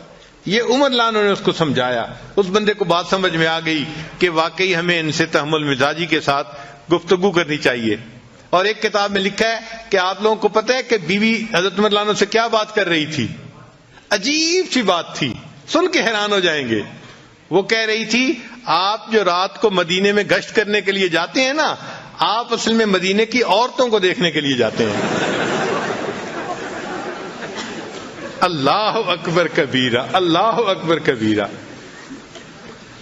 یہ عمر رضی اللہ عنہ نے اس کو سمجھایا. اس بندے کو بات سمجھ میں آ گئی کہ واقعی ہمیں ان سے تحمل مزاجی کے ساتھ گفتگو کرنی چاہیے. اور ایک کتاب میں لکھا ہے کہ آپ لوگوں کو پتہ ہے کہ بیوی حضرت عمر رضی اللہ عنہ سے کیا بات کر رہی تھی؟ عجیب سی بات تھی، سن کے حیران ہو جائیں گے. وہ کہہ رہی تھی آپ جو رات کو مدینے میں گشت کرنے کے لیے جاتے ہیں نا، آپ اصل میں مدینے کی عورتوں کو دیکھنے کے لیے جاتے ہیں. اللہ اکبر کبیرہ، اللہ اکبر کبیرہ.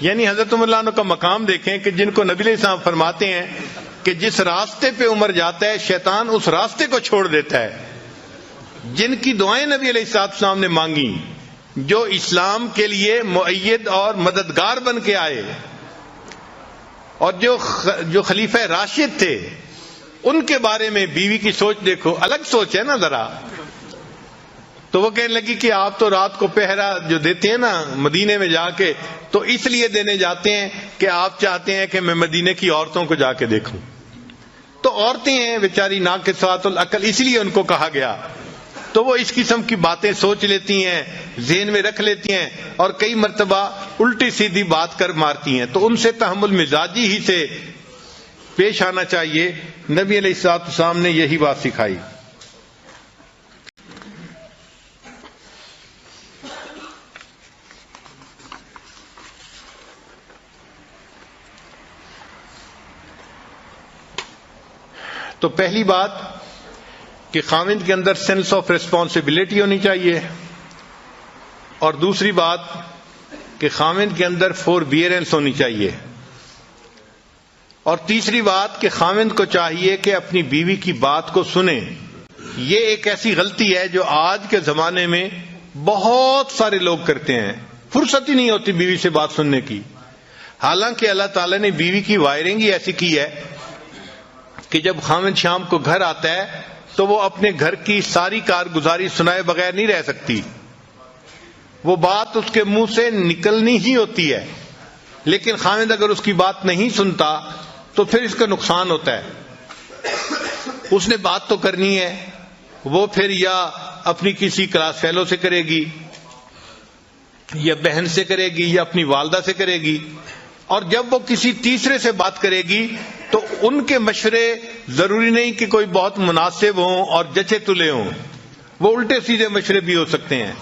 یعنی حضرت عمر رضی اللہ عنہ کا مقام دیکھیں کہ جن کو نبی علیہ السلام فرماتے ہیں کہ جس راستے پہ عمر جاتا ہے شیطان اس راستے کو چھوڑ دیتا ہے. جن کی دعائیں نبی علیہ السلام نے مانگی، جو اسلام کے لیے مؤید اور مددگار بن کے آئے، اور جو خلیفہ راشد تھے، ان کے بارے میں بیوی کی سوچ دیکھو، الگ سوچ ہے نا ذرا. تو وہ کہنے لگی کہ آپ تو رات کو پہرا جو دیتے ہیں نا مدینے میں جا کے، تو اس لیے دینے جاتے ہیں کہ آپ چاہتے ہیں کہ میں مدینے کی عورتوں کو جا کے دیکھوں. تو عورتیں ہیں بیچاری ناقصات العقل، اس لیے ان کو کہا گیا. تو وہ اس قسم کی باتیں سوچ لیتی ہیں، ذہن میں رکھ لیتی ہیں اور کئی مرتبہ الٹی سیدھی بات کر مارتی ہیں. تو ان سے تحمل مزاجی ہی سے پیش آنا چاہیے. نبی علیہ الصلوۃ والسلام نے یہی بات سکھائی. تو پہلی بات کہ خاوند کے اندر سینس آف ریسپانسبلٹی ہونی چاہیے، اور دوسری بات کہ خاوند کے اندر فوربیئرنس ہونی چاہیے، اور تیسری بات کہ خاوند کو چاہیے کہ اپنی بیوی کی بات کو سنیں. یہ ایک ایسی غلطی ہے جو آج کے زمانے میں بہت سارے لوگ کرتے ہیں. فرصت ہی نہیں ہوتی بیوی سے بات سننے کی. حالانکہ اللہ تعالیٰ نے بیوی کی وائرنگ ہی ایسی کی ہے کہ جب خاوند شام کو گھر آتا ہے تو وہ اپنے گھر کی ساری کارگزاری سنائے بغیر نہیں رہ سکتی. وہ بات اس کے منہ سے نکلنی ہی ہوتی ہے. لیکن خاوند اگر اس کی بات نہیں سنتا تو پھر اس کا نقصان ہوتا ہے. اس نے بات تو کرنی ہے، وہ پھر یا اپنی کسی کلاس فیلو سے کرے گی، یا بہن سے کرے گی، یا اپنی والدہ سے کرے گی. اور جب وہ کسی تیسرے سے بات کرے گی تو ان کے مشورے ضروری نہیں کہ کوئی بہت مناسب ہوں اور جچے تلے ہوں، وہ الٹے سیدھے مشورے بھی ہو سکتے ہیں۔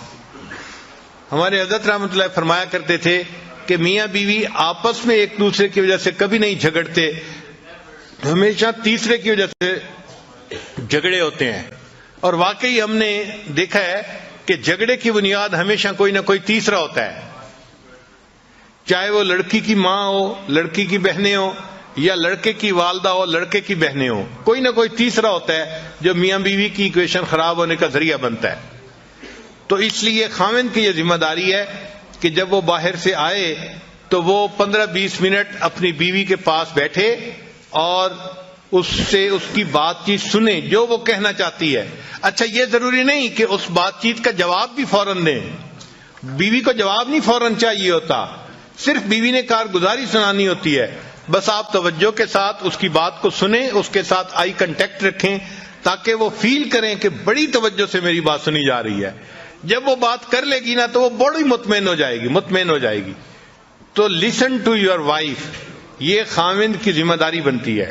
ہمارے حضرت رحمۃ اللہ فرمایا کرتے تھے کہ میاں بیوی آپس میں ایک دوسرے کی وجہ سے کبھی نہیں جھگڑتے، ہمیشہ تیسرے کی وجہ سے جھگڑے ہوتے ہیں۔ اور واقعی ہم نے دیکھا ہے کہ جھگڑے کی بنیاد ہمیشہ کوئی نہ کوئی تیسرا ہوتا ہے، چاہے وہ لڑکی کی ماں ہو، لڑکی کی بہنیں ہو، یا لڑکے کی والدہ ہو، لڑکے کی بہنیں ہو، کوئی نہ کوئی تیسرا ہوتا ہے جو میاں بیوی کی ایکویشن خراب ہونے کا ذریعہ بنتا ہے۔ تو اس لیے خاوند کی یہ ذمہ داری ہے کہ جب وہ باہر سے آئے تو وہ 15-20 منٹ اپنی بیوی کے پاس بیٹھے اور اس سے اس کی بات چیت سنیں جو وہ کہنا چاہتی ہے۔ اچھا، یہ ضروری نہیں کہ اس بات چیت کا جواب بھی فوراً دیں، بیوی کو جواب نہیں فوراً چاہیے ہوتا، صرف بیوی نے کارگزاری سنانی ہوتی ہے۔ بس آپ توجہ کے ساتھ اس کی بات کو سنیں، اس کے ساتھ آئی کنٹیکٹ رکھیں تاکہ وہ فیل کریں کہ بڑی توجہ سے میری بات سنی جا رہی ہے۔ جب وہ بات کر لے گی نا تو وہ بڑی مطمئن ہو جائے گی۔ تو لسن ٹو یور وائف، یہ خاوند کی ذمہ داری بنتی ہے۔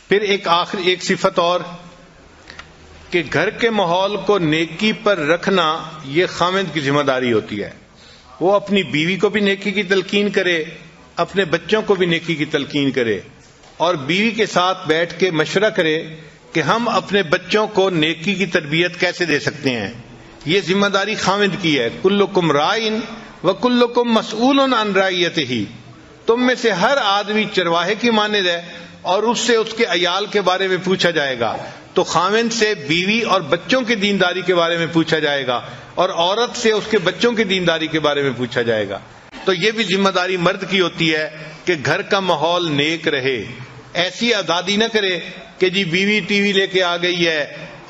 پھر ایک صفت اور کہ گھر کے ماحول کو نیکی پر رکھنا، یہ خاوند کی ذمہ داری ہوتی ہے۔ وہ اپنی بیوی کو بھی نیکی کی تلقین کرے، اپنے بچوں کو بھی نیکی کی تلقین کرے، اور بیوی کے ساتھ بیٹھ کے مشورہ کرے کہ ہم اپنے بچوں کو نیکی کی تربیت کیسے دے سکتے ہیں۔ یہ ذمہ داری خاوند کی ہے۔ کلکم رائن وکلکم مسئول عن رعیتہ، تم میں سے ہر آدمی چرواہے کی مانند ہے اور اس سے اس کے عیال کے بارے میں پوچھا جائے گا۔ تو خاوند سے بیوی اور بچوں کی دینداری کے بارے میں پوچھا جائے گا، اور عورت سے اس کے بچوں کی دینداری کے بارے میں پوچھا جائے گا۔ تو یہ بھی ذمہ داری مرد کی ہوتی ہے کہ گھر کا ماحول نیک رہے۔ ایسی آزادی نہ کرے کہ جی بیوی ٹی وی لے کے آ گئی ہے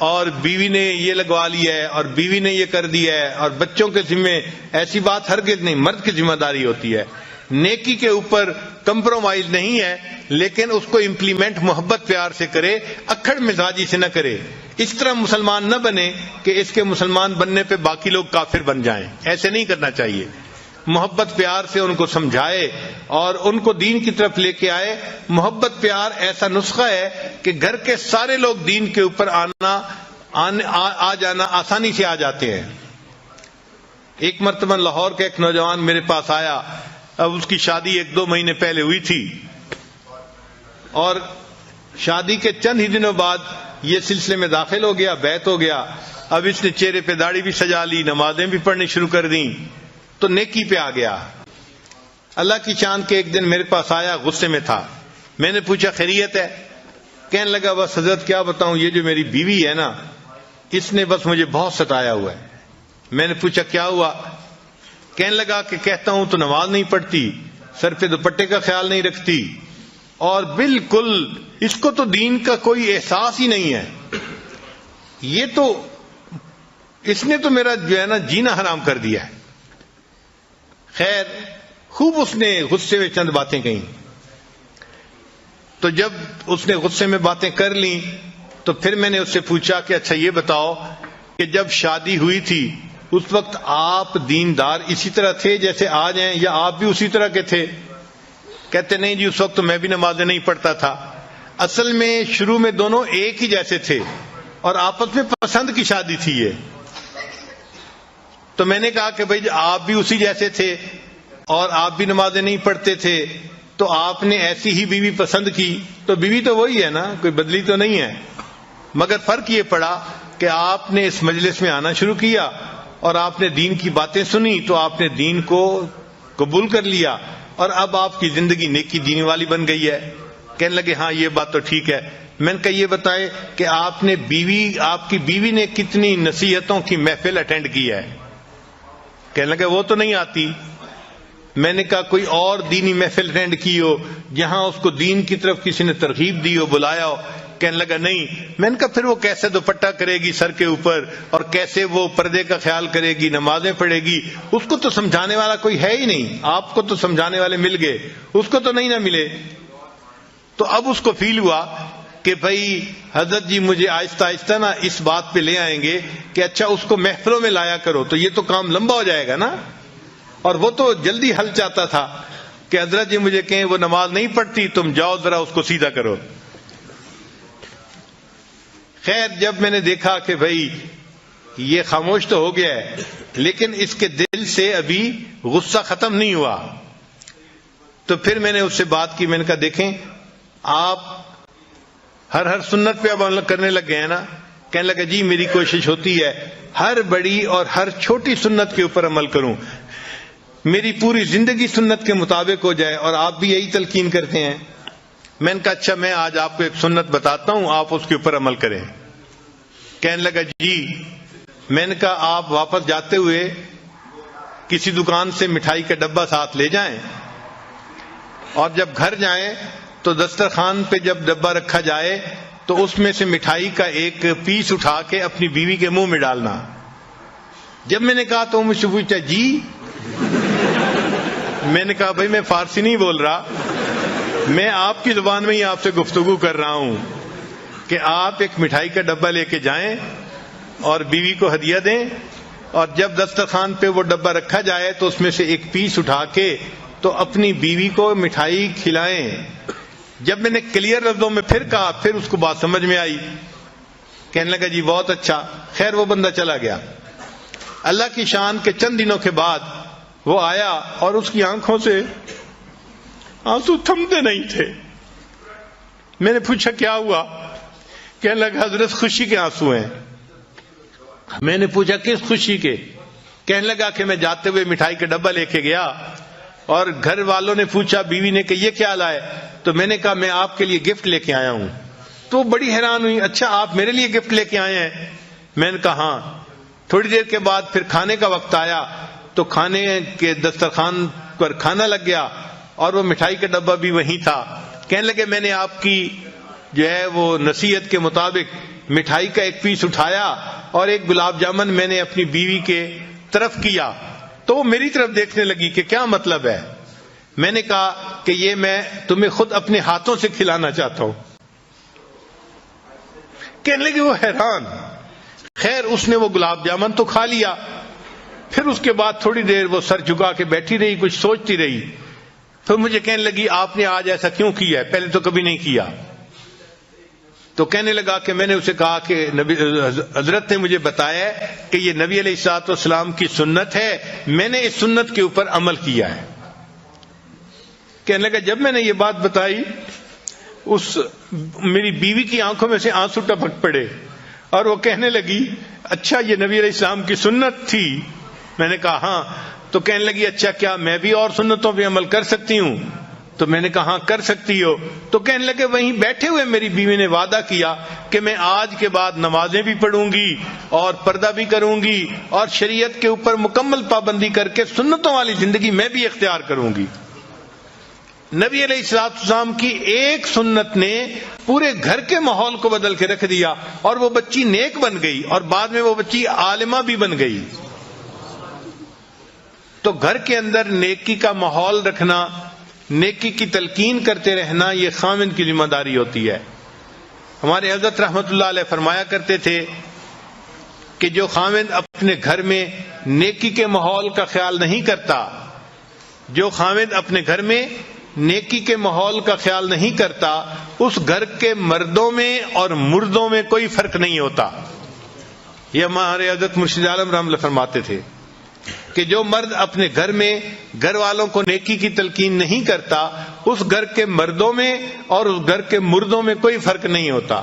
اور بیوی نے یہ لگوا لیا ہے اور بیوی نے یہ کر دیا ہے اور بچوں کے ذمے، ایسی بات ہرگز نہیں۔ مرد کی ذمہ داری ہوتی ہے، نیکی کے اوپر کمپرومائز نہیں ہے، لیکن اس کو امپلیمنٹ محبت پیار سے کرے، اکھڑ مزاجی سے نہ کرے۔ اس طرح مسلمان نہ بنے کہ اس کے مسلمان بننے پہ باقی لوگ کافر بن جائیں، ایسے نہیں کرنا چاہیے۔ محبت پیار سے ان کو سمجھائے اور ان کو دین کی طرف لے کے آئے۔ محبت پیار ایسا نسخہ ہے کہ گھر کے سارے لوگ دین کے اوپر آ جانا آسانی سے آ جاتے ہیں۔ ایک مرتبہ لاہور کا ایک نوجوان میرے پاس آیا، اب اس کی شادی 1-2 مہینے پہلے ہوئی تھی، اور شادی کے چند ہی دنوں بعد یہ سلسلے میں داخل ہو گیا، بیعت ہو گیا۔ اب اس نے چہرے پہ داڑھی بھی سجا لی، نمازیں بھی پڑھنی شروع کر دیں، تو نیکی پہ آ گیا۔ اللہ کی شان کے ایک دن میرے پاس آیا، غصے میں تھا۔ میں نے پوچھا خیریت ہے؟ کہنے لگا بس حضرت کیا بتاؤں، یہ جو میری بیوی ہے نا، اس نے بس مجھے بہت ستایا ہوا ہے۔ میں نے پوچھا کیا ہوا؟ کہنے لگا کہ کہتا ہوں تو نماز نہیں پڑھتی، سر پہ دوپٹے کا خیال نہیں رکھتی، اور بالکل اس کو تو دین کا کوئی احساس ہی نہیں ہے۔ یہ تو اس نے تو میرا جو ہے نا جینا حرام کر دیا ہے۔ خیر، خوب اس نے غصے میں چند باتیں کہیں۔ تو جب اس نے غصے میں باتیں کر لیں تو پھر میں نے اس سے پوچھا کہ اچھا یہ بتاؤ کہ جب شادی ہوئی تھی اس وقت آپ دیندار اسی طرح تھے جیسے آج ہیں، یا آپ بھی اسی طرح کے تھے؟ کہتے نہیں جی، اس وقت تو میں بھی نمازیں نہیں پڑھتا تھا۔ اصل میں شروع میں دونوں ایک ہی جیسے تھے اور آپس میں پسند کی شادی تھی یہ۔ تو میں نے کہا کہ بھائی آپ بھی اسی جیسے تھے اور آپ بھی نمازیں نہیں پڑھتے تھے، تو آپ نے ایسی ہی بیوی پسند کی، تو بیوی تو وہی ہے نا، کوئی بدلی تو نہیں ہے، مگر فرق یہ پڑا کہ آپ نے اس مجلس میں آنا شروع کیا اور آپ نے دین کی باتیں سنی تو آپ نے دین کو قبول کر لیا، اور اب آپ کی زندگی نیکی دین والی بن گئی ہے۔ کہنے لگے ہاں یہ بات تو ٹھیک ہے۔ میں نے کہا یہ بتائے کہ آپ کی بیوی نے کتنی نصیحتوں کی محفل اٹینڈ کی ہے؟ کہنے لگے وہ تو نہیں آتی۔ میں نے کہا کوئی اور دینی محفل اٹینڈ کی ہو جہاں اس کو دین کی طرف کسی نے ترغیب دی ہو، بلایا ہو؟ کہنے لگا نہیں۔ میں نے کہا پھر وہ کیسے دوپٹہ کرے گی سر کے اوپر، اور کیسے وہ پردے کا خیال کرے گی، نمازیں پڑھے گی؟ اس کو تو سمجھانے والا کوئی ہے ہی نہیں۔ آپ کو تو سمجھانے والے مل گئے، اس کو تو نہیں نہ ملے۔ تو اب اس کو فیل ہوا کہ بھائی حضرت جی مجھے آہستہ آہستہ نا اس بات پہ لے آئیں گے کہ اچھا اس کو محفلوں میں لایا کرو، تو یہ تو کام لمبا ہو جائے گا نا، اور وہ تو جلدی حل چاہتا تھا۔ کہ حضرت جی مجھے کہیں وہ نماز نہیں پڑھتی، تم جاؤ ذرا اس کو سیدھا کرو۔ خیر جب میں نے دیکھا کہ بھائی یہ خاموش تو ہو گیا ہے لیکن اس کے دل سے ابھی غصہ ختم نہیں ہوا، تو پھر میں نے اس سے بات کی۔ میں نے کہا دیکھیں آپ ہر سنت پہ اب عمل کرنے لگ گئے ہیں نا؟ کہنے لگا جی میری کوشش ہوتی ہے ہر بڑی اور ہر چھوٹی سنت کے اوپر عمل کروں، میری پوری زندگی سنت کے مطابق ہو جائے، اور آپ بھی یہی تلقین کرتے ہیں۔ میں نے کہا اچھا میں آج آپ کو ایک سنت بتاتا ہوں، آپ اس کے اوپر عمل کریں۔ کہنے لگا جی۔ میں نے کہا آپ واپس جاتے ہوئے کسی دکان سے مٹھائی کا ڈبہ ساتھ لے جائیں، اور جب گھر جائیں تو دسترخوان پہ جب ڈبہ رکھا جائے تو اس میں سے مٹھائی کا ایک پیس اٹھا کے اپنی بیوی کے منہ میں ڈالنا۔ جب میں نے کہا تو مجھ سے پوچھا جی؟ میں نے کہا بھائی میں فارسی نہیں بول رہا، میں آپ کی زبان میں ہی آپ سے گفتگو کر رہا ہوں کہ آپ ایک مٹھائی کا ڈبہ لے کے جائیں اور بیوی کو ہدیہ دیں، اور جب دسترخوان پہ وہ ڈبہ رکھا جائے تو اس میں سے ایک پیس اٹھا کے تو اپنی بیوی کو مٹھائی کھلائیں۔ جب میں نے کلیئر لفظوں میں پھر کہا پھر اس کو بات سمجھ میں آئی، کہنے لگا جی بہت اچھا۔ خیر وہ بندہ چلا گیا۔ اللہ کی شان کے چند دنوں کے بعد وہ آیا اور اس کی آنکھوں سے آنسو تھمتے نہیں تھے۔ میں نے پوچھا کیا ہوا؟ کہنے لگا حضرت خوشی کے آنسو ہیں۔ میں نے پوچھا کس خوشی کے؟ کہنے لگا کہ میں جاتے ہوئے مٹھائی کا ڈبہ لے کے گیا اور گھر والوں نے پوچھا، بیوی نے کہ یہ کیا لائے؟ تو میں نے کہا میں آپ کے لیے گفٹ لے کے آیا ہوں۔ تو بڑی حیران ہوئی، اچھا آپ میرے لیے گفٹ لے کے آئے ہیں؟ میں نے کہا ہاں۔ تھوڑی دیر کے بعد پھر کھانے کا وقت آیا تو کھانے کے دسترخوان پر کھانا لگ گیا اور وہ مٹھائی کا ڈبہ بھی وہیں تھا۔ کہنے لگے میں نے آپ کی جو ہے وہ نصیحت کے مطابق مٹھائی کا ایک پیس اٹھایا اور ایک گلاب جامن میں نے اپنی بیوی کے طرف کیا، تو وہ میری طرف دیکھنے لگی کہ کیا مطلب ہے؟ میں نے کہا کہ یہ میں تمہیں خود اپنے ہاتھوں سے کھلانا چاہتا ہوں۔ کہنے لگی وہ حیران۔ خیر اس نے وہ گلاب جامن تو کھا لیا، پھر اس کے بعد تھوڑی دیر وہ سر جھکا کے بیٹھی رہی، کچھ سوچتی رہی۔ پھر مجھے کہنے لگی آپ نے آج ایسا کیوں کیا ہے؟ پہلے تو کبھی نہیں کیا۔ تو کہنے لگا کہ میں نے اسے کہا کہ حضرت نے مجھے بتایا کہ یہ نبی علیہ الصلوۃ والسلام کی سنت ہے، میں نے اس سنت کے اوپر عمل کیا ہے۔ کہنے لگا جب میں نے یہ بات بتائی میری بیوی کی آنکھوں میں سے آنسو ٹپک پڑے اور وہ کہنے لگی اچھا یہ نبی علیہ السلام کی سنت تھی؟ میں نے کہا ہاں۔ تو کہنے لگی اچھا کیا میں بھی اور سنتوں پہ عمل کر سکتی ہوں؟ تو میں نے کہا ہاں کر سکتی ہو۔ تو کہنے لگے وہیں بیٹھے ہوئے میری بیوی نے وعدہ کیا کہ میں آج کے بعد نمازیں بھی پڑھوں گی اور پردہ بھی کروں گی اور شریعت کے اوپر مکمل پابندی کر کے سنتوں والی زندگی میں بھی اختیار کروں گی۔ نبی علیہ الصلوۃ والسلام کی ایک سنت نے پورے گھر کے ماحول کو بدل کے رکھ دیا اور وہ بچی نیک بن گئی اور بعد میں وہ بچی عالمہ بھی بن گئی۔ تو گھر کے اندر نیکی کا ماحول رکھنا، نیکی کی تلقین کرتے رہنا، یہ خاوند کی ذمہ داری ہوتی ہے۔ ہمارے حضرت رحمت اللہ علیہ فرمایا کرتے تھے کہ جو خاوند اپنے گھر میں نیکی کے ماحول کا خیال نہیں کرتا، جو خاوند اپنے گھر میں نیکی کے ماحول کا خیال نہیں کرتا، اس گھر کے مردوں میں اور مردوں میں کوئی فرق نہیں ہوتا۔ یہ ہمارے حضرت مرشد عالم رحمۃ اللہ فرماتے تھے کہ جو مرد اپنے گھر میں گھر والوں کو نیکی کی تلقین نہیں کرتا، اس گھر کے مردوں میں اور اس گھر کے مردوں میں کوئی فرق نہیں ہوتا۔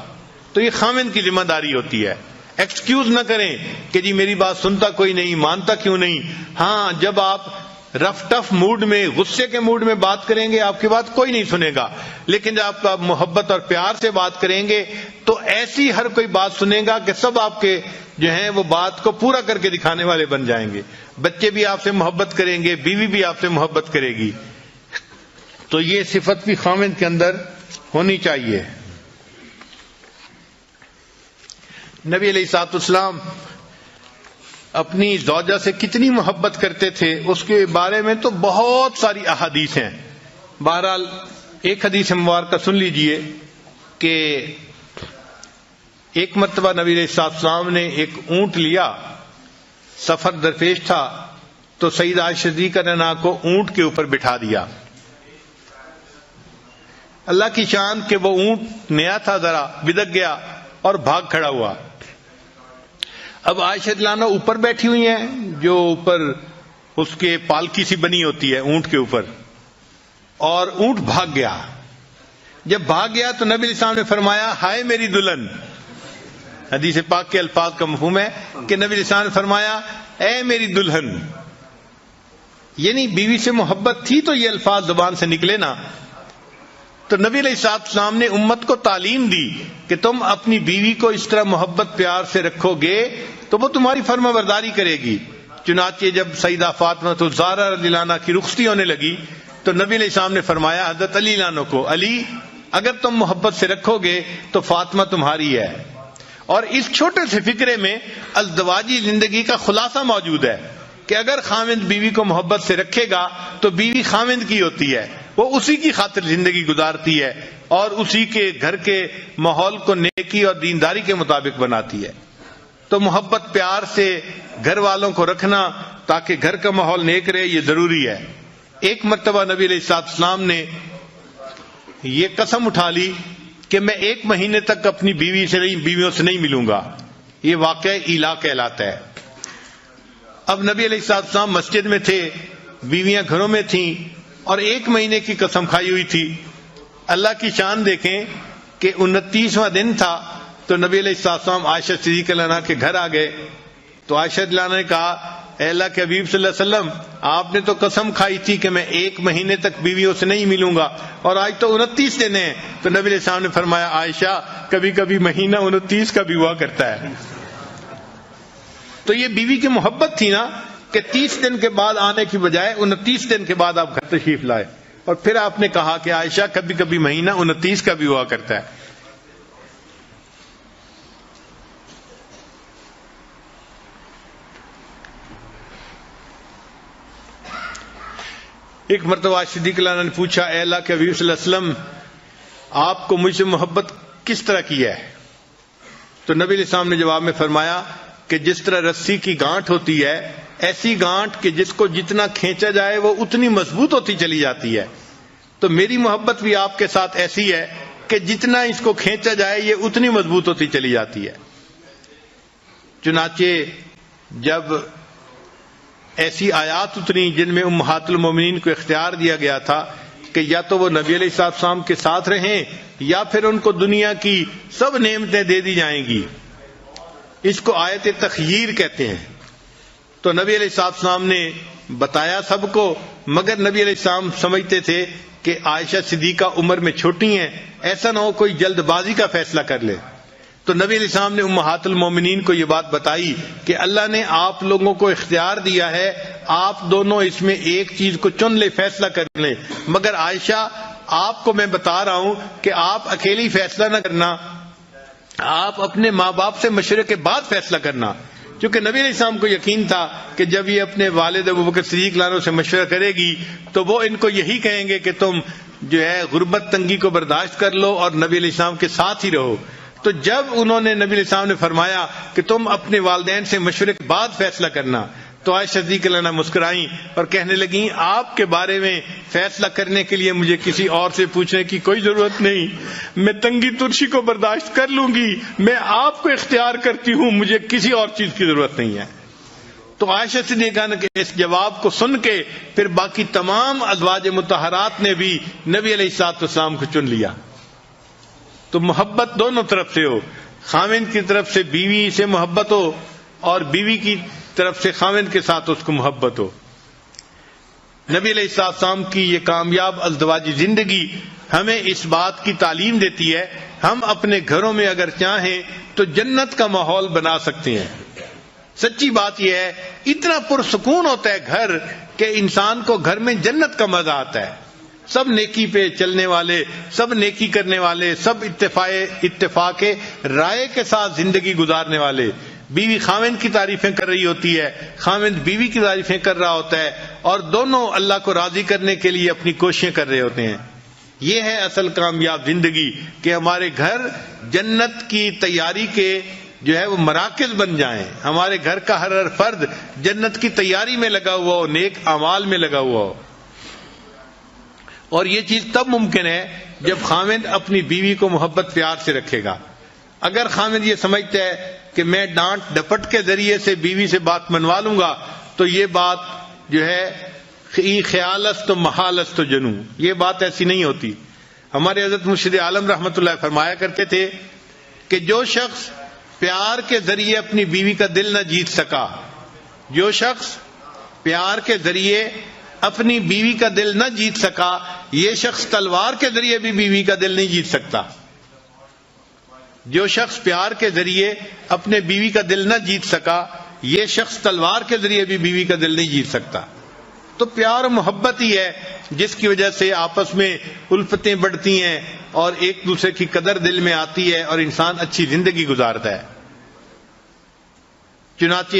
تو یہ خاوند کی ذمہ داری ہوتی ہے۔ ایکسکیوز نہ کریں کہ جی میری بات سنتا کوئی نہیں، مانتا کیوں نہیں۔ ہاں جب آپ رف ٹف موڈ میں، غصے کے موڈ میں بات کریں گے آپ کی بات کوئی نہیں سنے گا، لیکن جب آپ محبت اور پیار سے بات کریں گے تو ایسی ہر کوئی بات سنے گا کہ سب آپ کے جو ہیں وہ بات کو پورا کر کے دکھانے والے بن جائیں گے۔ بچے بھی آپ سے محبت کریں گے، بیوی بھی آپ سے محبت کرے گی۔ تو یہ صفت بھی خاوند کے اندر ہونی چاہیے۔ نبی علیہ الصلوۃ والسلام اپنی زوجہ سے کتنی محبت کرتے تھے اس کے بارے میں تو بہت ساری احادیث ہیں۔ بہرحال ایک حدیث مبارکہ سن لیجئے کہ ایک مرتبہ نبی علیہ الصلوۃ والسلام نے ایک اونٹ لیا، سفر درپیش تھا، تو سیدہ عائشہ صدیقہ نے کو اونٹ کے اوپر بٹھا دیا اللہ کی شان کہ وہ اونٹ نیا تھا، ذرا بدک گیا اور بھاگ کھڑا ہوا۔ اب عائشہ رضی اللہ عنہا اوپر بیٹھی ہوئی ہیں، جو اوپر اس کے پالکی سی بنی ہوتی ہے اونٹ کے اوپر، اور اونٹ بھاگ گیا۔ جب بھاگ گیا تو نبی علیہ السلام نے فرمایا ہائے میری دلہن۔ حدیث پاک کے الفاظ کا مفہوم ہے کہ نبی علیہ السلام نے فرمایا اے میری دلہن، یعنی بیوی سے محبت تھی تو یہ الفاظ زبان سے نکلے نا۔ تو نبی علیہ السلام نے امت کو تعلیم دی کہ تم اپنی بیوی کو اس طرح محبت پیار سے رکھو گے تو وہ تمہاری فرما برداری کرے گی۔ چنانچہ جب سیدہ فاطمہ الزہرا رضی اللہ عنہ کی رخصتی ہونے لگی تو نبی علیہ السلام نے فرمایا حضرت علی عنہ کو، علی اگر تم محبت سے رکھو گے تو فاطمہ تمہاری ہے۔ اور اس چھوٹے سے فکرے میں ازدواجی زندگی کا خلاصہ موجود ہے کہ اگر خاوند بیوی کو محبت سے رکھے گا تو بیوی خاوند کی ہوتی ہے، وہ اسی کی خاطر زندگی گزارتی ہے اور اسی کے گھر کے ماحول کو نیکی اور دینداری کے مطابق بناتی ہے۔ تو محبت پیار سے گھر والوں کو رکھنا تاکہ گھر کا ماحول نیک رہے، یہ ضروری ہے۔ ایک مرتبہ نبی علیہ السلام نے یہ قسم اٹھا لی کہ میں 1 مہینے تک اپنی بیویوں سے نہیں ملوں گا۔ یہ واقعہ ایلا کہلاتا ہے۔ اب نبی علیہ السلام مسجد میں تھے، بیویاں گھروں میں تھیں اور 1 مہینے کی قسم کھائی ہوئی تھی۔ اللہ کی شان دیکھیں کہ 29واں دن تھا تو نبی علیہ السلام عائشہ صدیقہ رضی اللہ عنہا کے گھر آ گئے تو عائشہ رضی اللہ عنہا نے کہا اے اللہ کے حبیب صلی اللہ علیہ وسلم، آپ نے تو قسم کھائی تھی کہ میں 1 مہینے تک بیویوں سے نہیں ملوں گا اور آج تو 29 دن ہیں۔ تو نبی علیہ السلام نے فرمایا عائشہ کبھی کبھی مہینہ 29 کا بھی ہوا کرتا ہے۔ تو یہ بیوی کی محبت تھی نا کہ 30 دن کے بعد آنے کی بجائے 29 دن کے بعد آپ گھر تشریف لائے، اور پھر آپ نے کہا کہ عائشہ کبھی کبھی مہینہ 29 کا بھی ہوا کرتا ہے۔ ایک مرتبہ صدیق اللہ نے پوچھا اے اللہ کے حبیب صلی اللہ علیہ وسلم، آپ کو مجھ سے محبت کس طرح کی ہے؟ تو نبی علیہ السلام نے جواب میں فرمایا کہ جس طرح رسی کی گانٹھ ہوتی ہے، ایسی گانٹھ کہ جس کو جتنا کھینچا جائے وہ اتنی مضبوط ہوتی چلی جاتی ہے۔ تو میری محبت بھی آپ کے ساتھ ایسی ہے کہ جتنا اس کو کھینچا جائے یہ اتنی مضبوط ہوتی چلی جاتی ہے۔ چنانچہ جب ایسی آیات اتری جن میں امہات المومنین کو اختیار دیا گیا تھا کہ یا تو وہ نبی علیہ السلام کے ساتھ رہیں یا پھر ان کو دنیا کی سب نعمتیں دے دی جائیں گی، اس کو آیت تخییر کہتے ہیں۔ تو نبی علیہ السلام نے بتایا سب کو، مگر نبی علیہ السلام سمجھتے تھے کہ عائشہ صدیقہ عمر میں چھوٹی ہیں، ایسا نہ ہو کوئی جلد بازی کا فیصلہ کر لے۔ تو نبی علیہ السلام نے امہات المومنین کو یہ بات بتائی کہ اللہ نے آپ لوگوں کو اختیار دیا ہے، آپ دونوں اس میں ایک چیز کو چن لیں، فیصلہ کر لیں، مگر عائشہ آپ کو میں بتا رہا ہوں کہ آپ اکیلی فیصلہ نہ کرنا، آپ اپنے ماں باپ سے مشورے کے بعد فیصلہ کرنا، کیونکہ نبی علیہ السلام کو یقین تھا کہ جب یہ اپنے والد ابوبکر صدیق عنہ سے مشورہ کرے گی تو وہ ان کو یہی کہیں گے کہ تم جو ہے غربت تنگی کو برداشت کر لو اور نبی علیہ السلام کے ساتھ ہی رہو۔ تو جب انہوں نے نبی علیہ السلام نے فرمایا کہ تم اپنے والدین سے مشورے کے بعد فیصلہ کرنا، تو عائشہ صدیقہ رضی اللہ عنہا مسکرائیں اور کہنے لگیں آپ کے بارے میں فیصلہ کرنے کے لیے مجھے کسی اور سے پوچھنے کی کوئی ضرورت نہیں، میں تنگی ترشی کو برداشت کر لوں گی، میں آپ کو اختیار کرتی ہوں، مجھے کسی اور چیز کی ضرورت نہیں ہے۔ تو عائشہ صدیقہ کے اس جواب کو سن کے پھر باقی تمام ازواج مطہرات نے بھی نبی علیہ السلام کو چن لیا۔ تو محبت دونوں طرف سے ہو، خاوند کی طرف سے بیوی سے محبت ہو اور بیوی کی طرف سے خاوند کے ساتھ اس کو محبت ہو۔ نبی علیہ السلام کی یہ کامیاب ازدواجی زندگی ہمیں اس بات کی تعلیم دیتی ہے ہم اپنے گھروں میں اگر چاہیں تو جنت کا ماحول بنا سکتے ہیں۔ سچی بات یہ ہے اتنا پرسکون ہوتا ہے گھر کہ انسان کو گھر میں جنت کا مزہ آتا ہے، سب نیکی پہ چلنے والے، سب نیکی کرنے والے، سب اتفاق رائے کے ساتھ زندگی گزارنے والے، بیوی خاوند کی تعریفیں کر رہی ہوتی ہے، خاوند بیوی کی تعریفیں کر رہا ہوتا ہے، اور دونوں اللہ کو راضی کرنے کے لیے اپنی کوششیں کر رہے ہوتے ہیں۔ یہ ہے اصل کامیاب زندگی کہ ہمارے گھر جنت کی تیاری کے جو ہے وہ مراکز بن جائیں، ہمارے گھر کا ہر فرد جنت کی تیاری میں لگا ہوا ہو، نیک اعمال میں لگا ہوا ہو۔ اور یہ چیز تب ممکن ہے جب خاوند اپنی بیوی کو محبت پیار سے رکھے گا. اگر خاوند یہ سمجھتا ہے کہ میں ڈانٹ ڈپٹ کے ذریعے سے بیوی سے بات منوا لوں گا تو یہ بات جو ہے خیال است و محال است و جنو، یہ بات ایسی نہیں ہوتی. ہمارے حضرت مرشد عالم رحمۃ اللہ فرمایا کرتے تھے کہ جو شخص پیار کے ذریعے اپنی بیوی کا دل نہ جیت سکا، جو شخص پیار کے ذریعے اپنی بیوی کا دل نہ جیت سکا، یہ شخص تلوار کے ذریعے بھی بیوی کا دل نہیں جیت سکتا. جو شخص پیار کے ذریعے اپنے بیوی کا دل نہ جیت سکا، یہ شخص تلوار کے ذریعے بھی بیوی کا دل نہیں جیت سکتا. تو پیار و محبت ہی ہے جس کی وجہ سے آپس میں الفتیں بڑھتی ہیں اور ایک دوسرے کی قدر دل میں آتی ہے اور انسان اچھی زندگی گزارتا ہے. چنانچہ